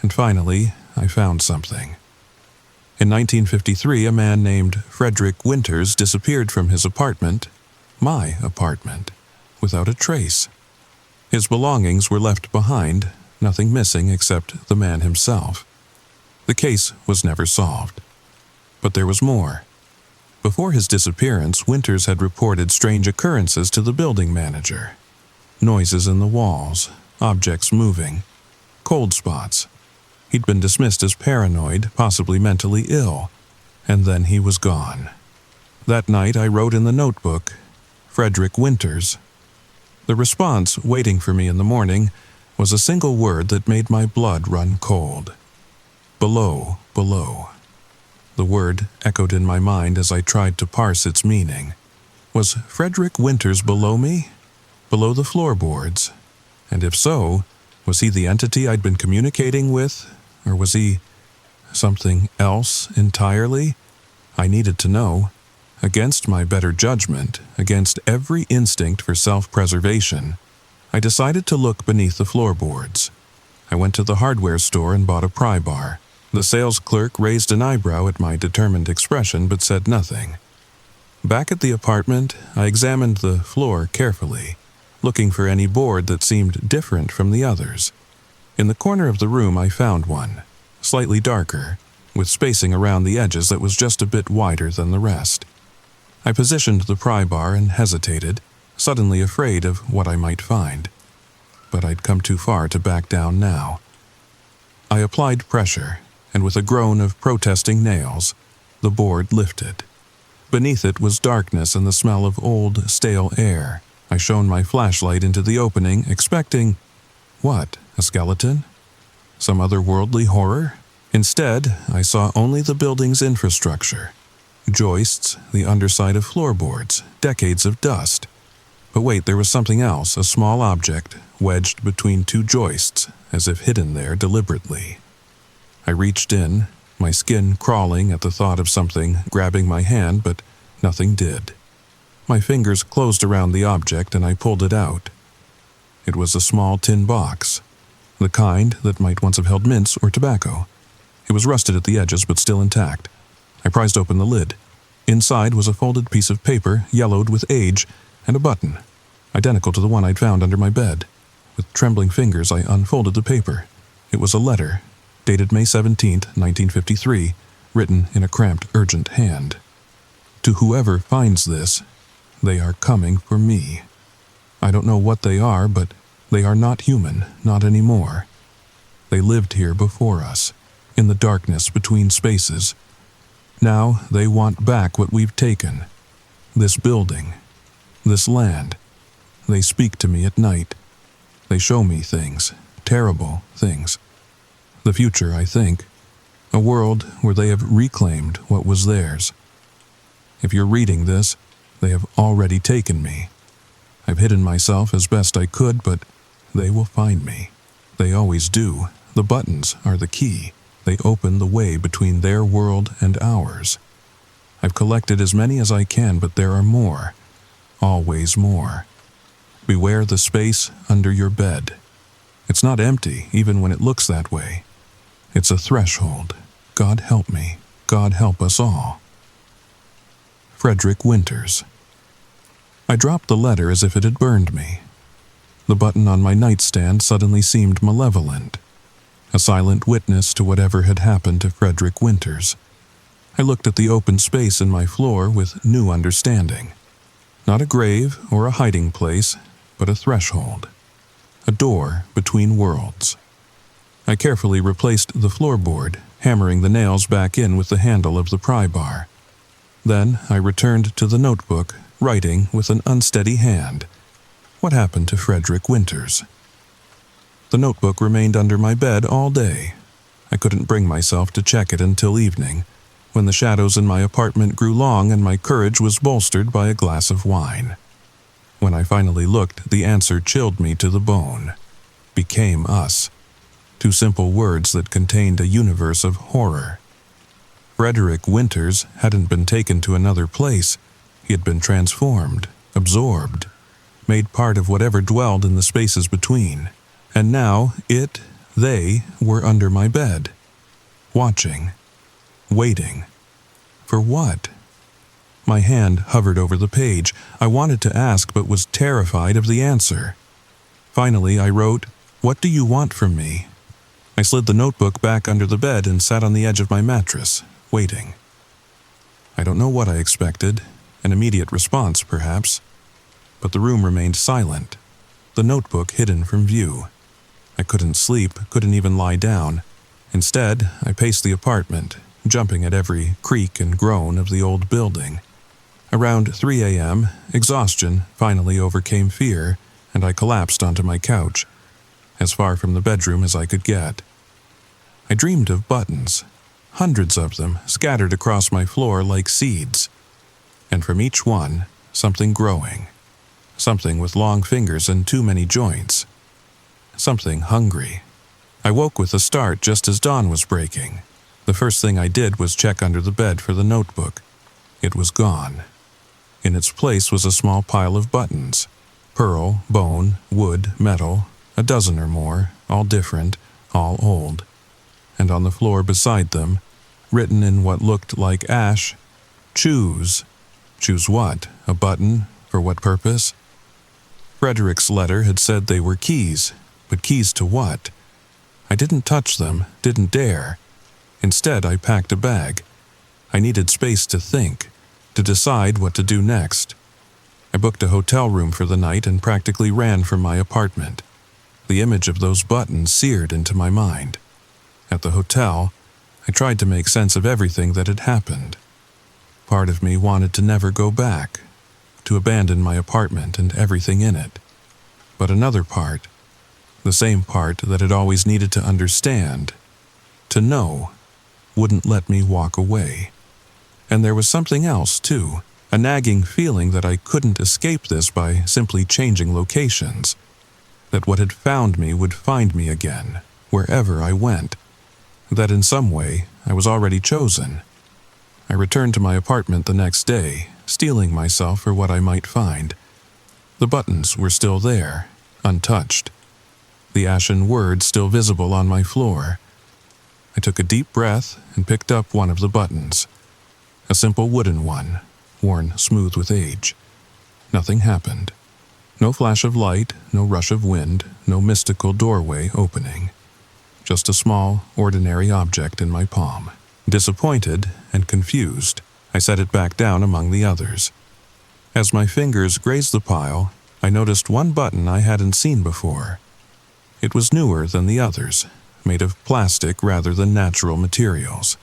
S1: and finally, I found something. In 1953, a man named Frederick Winters disappeared from his apartment, my apartment, without a trace. His belongings were left behind, nothing missing except the man himself. The case was never solved. But there was more. Before his disappearance, Winters had reported strange occurrences to the building manager. Noises in the walls, objects moving, cold spots. He'd been dismissed as paranoid, possibly mentally ill, and then he was gone. That night I wrote in the notebook, "Frederick Winters." The response, waiting for me in the morning, was a single word that made my blood run cold. Below, below. The word echoed in my mind as I tried to parse its meaning. Was Frederick Winters below me? Below the floorboards? And if so, was he the entity I'd been communicating with? Or was he something else entirely? I needed to know. Against my better judgment, against every instinct for self-preservation, I decided to look beneath the floorboards. I went to the hardware store and bought a pry bar. The sales clerk raised an eyebrow at my determined expression but said nothing. Back at the apartment, I examined the floor carefully, looking for any board that seemed different from the others. In the corner of the room I found one, slightly darker, with spacing around the edges that was just a bit wider than the rest. I positioned the pry bar and hesitated, suddenly afraid of what I might find. But I'd come too far to back down now. I applied pressure, and with a groan of protesting nails, the board lifted. Beneath it was darkness and the smell of old, stale air. I shone my flashlight into the opening, expecting, what, a skeleton? Some otherworldly horror? Instead, I saw only the building's infrastructure. Joists, the underside of floorboards, decades of dust. But wait, there was something else, a small object, wedged between two joists, as if hidden there deliberately. I reached in, my skin crawling at the thought of something grabbing my hand, but nothing did. My fingers closed around the object and I pulled it out. It was a small tin box, the kind that might once have held mints or tobacco. It was rusted at the edges but still intact. I prized open the lid. Inside was a folded piece of paper, yellowed with age, and a button, identical to the one I'd found under my bed. With trembling fingers, I unfolded the paper. It was a letter, dated May 17th, 1953, written in a cramped, urgent hand. To whoever finds this, they are coming for me. I don't know what they are, but they are not human, not anymore. They lived here before us, in the darkness between spaces. Now they want back what we've taken. This building, this land. They speak to me at night. They show me things, terrible things. The future, I think. A world where they have reclaimed what was theirs. If you're reading this, they have already taken me. I've hidden myself as best I could, but they will find me. They always do. The buttons are the key. They open the way between their world and ours. I've collected as many as I can, but there are more. Always more. Beware the space under your bed. It's not empty, even when it looks that way. It's a threshold. God help me. God help us all. Frederick Winters. I dropped the letter as if it had burned me. The button on my nightstand suddenly seemed malevolent. A silent witness to whatever had happened to Frederick Winters. I looked at the open space in my floor with new understanding. Not a grave or a hiding place, but a threshold. A door between worlds. I carefully replaced the floorboard, hammering the nails back in with the handle of the pry bar. Then I returned to the notebook, writing with an unsteady hand. What happened to Frederick Winters? The notebook remained under my bed all day. I couldn't bring myself to check it until evening, when the shadows in my apartment grew long and my courage was bolstered by a glass of wine. When I finally looked, the answer chilled me to the bone. Became us. Two simple words that contained a universe of horror. Frederick Winters hadn't been taken to another place. He had been transformed, absorbed, made part of whatever dwelled in the spaces between. And now they were under my bed. Watching. Waiting. For what? My hand hovered over the page. I wanted to ask but was terrified of the answer. Finally, I wrote, "What do you want from me?" I slid the notebook back under the bed and sat on the edge of my mattress, waiting. I don't know what I expected, an immediate response perhaps, but the room remained silent, the notebook hidden from view. I couldn't sleep, couldn't even lie down. Instead, I paced the apartment, jumping at every creak and groan of the old building. Around 3 a.m., exhaustion finally overcame fear, and I collapsed onto my couch, as far from the bedroom as I could get. I dreamed of buttons, hundreds of them scattered across my floor like seeds. And from each one, something growing. Something with long fingers and too many joints. Something hungry. I woke with a start just as dawn was breaking. The first thing I did was check under the bed for the notebook. It was gone. In its place was a small pile of buttons. Pearl, bone, wood, metal, a dozen or more, all different, all old. And on the floor beside them, written in what looked like ash, choose. Choose what? A button? For what purpose? Frederick's letter had said they were keys, but keys to what? I didn't touch them, didn't dare. Instead, I packed a bag. I needed space to think, to decide what to do next. I booked a hotel room for the night and practically ran from my apartment. The image of those buttons seared into my mind. At the hotel, I tried to make sense of everything that had happened. Part of me wanted to never go back, to abandon my apartment and everything in it. But another part, the same part that had always needed to understand, to know, wouldn't let me walk away. And there was something else, too, a nagging feeling that I couldn't escape this by simply changing locations, that what had found me would find me again, wherever I went, that in some way I was already chosen. I returned to my apartment the next day, steeling myself for what I might find. The buttons were still there, untouched. The ashen words still visible on my floor. I took a deep breath and picked up one of the buttons. A simple wooden one, worn smooth with age. Nothing happened. No flash of light, no rush of wind, no mystical doorway opening. Just a small, ordinary object in my palm. Disappointed and confused, I set it back down among the others. As my fingers grazed the pile, I noticed one button I hadn't seen before. It was newer than the others, made of plastic rather than natural materials.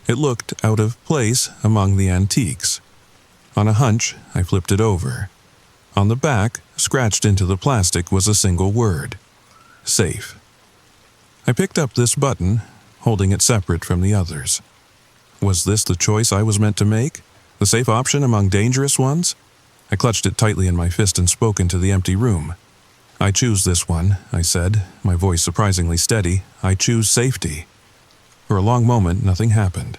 S1: It looked out of place among the antiques. On a hunch, I flipped it over. On the back, scratched into the plastic, was a single word: safe. I picked up this button, holding it separate from the others. Was this the choice I was meant to make? The safe option among dangerous ones? I clutched it tightly in my fist and spoke into the empty room. I choose this one, I said, my voice surprisingly steady. I choose safety. For a long moment, nothing happened.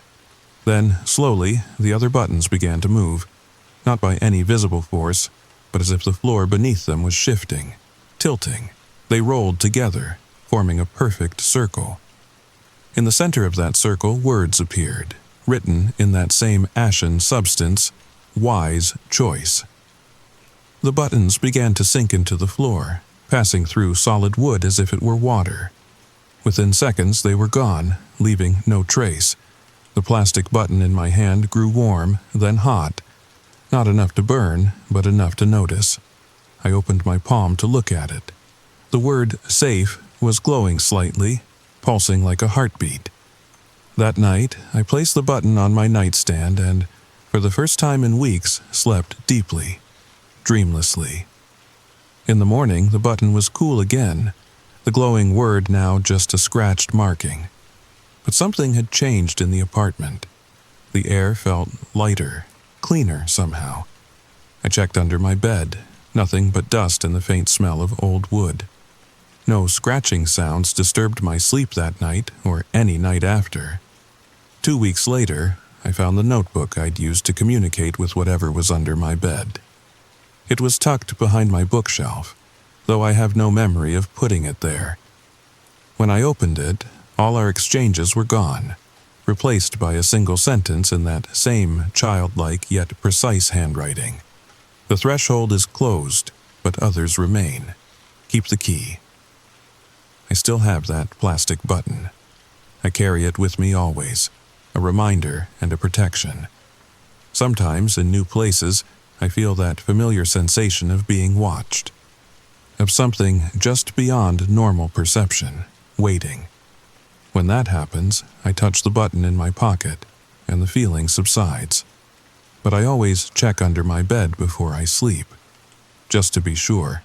S1: Then, slowly, the other buttons began to move, not by any visible force, but as if the floor beneath them was shifting, tilting. They rolled together, forming a perfect circle. In the center of that circle, words appeared, written in that same ashen substance: wise choice. The buttons began to sink into the floor, passing through solid wood as if it were water. Within seconds, they were gone, leaving no trace. The plastic button in my hand grew warm, then hot. Not enough to burn, but enough to notice. I opened my palm to look at it. The word safe was glowing slightly, pulsing like a heartbeat. That night, I placed the button on my nightstand and, for the first time in weeks, slept deeply, dreamlessly. In the morning, the button was cool again, the glowing word now just a scratched marking. But something had changed in the apartment. The air felt lighter, cleaner somehow. I checked under my bed, nothing but dust and the faint smell of old wood. No scratching sounds disturbed my sleep that night or any night after. 2 weeks later, I found the notebook I'd used to communicate with whatever was under my bed. It was tucked behind my bookshelf, though I have no memory of putting it there. When I opened it, all our exchanges were gone, replaced by a single sentence in that same childlike yet precise handwriting. The threshold is closed, but others remain. Keep the key. I still have that plastic button. I carry it with me always, a reminder and a protection. Sometimes, in new places, I feel that familiar sensation of being watched, of something just beyond normal perception, waiting. When that happens, I touch the button in my pocket, and the feeling subsides. But I always check under my bed before I sleep, just to be sure.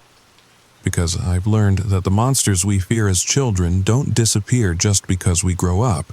S1: Because I've learned that the monsters we fear as children don't disappear just because we grow up.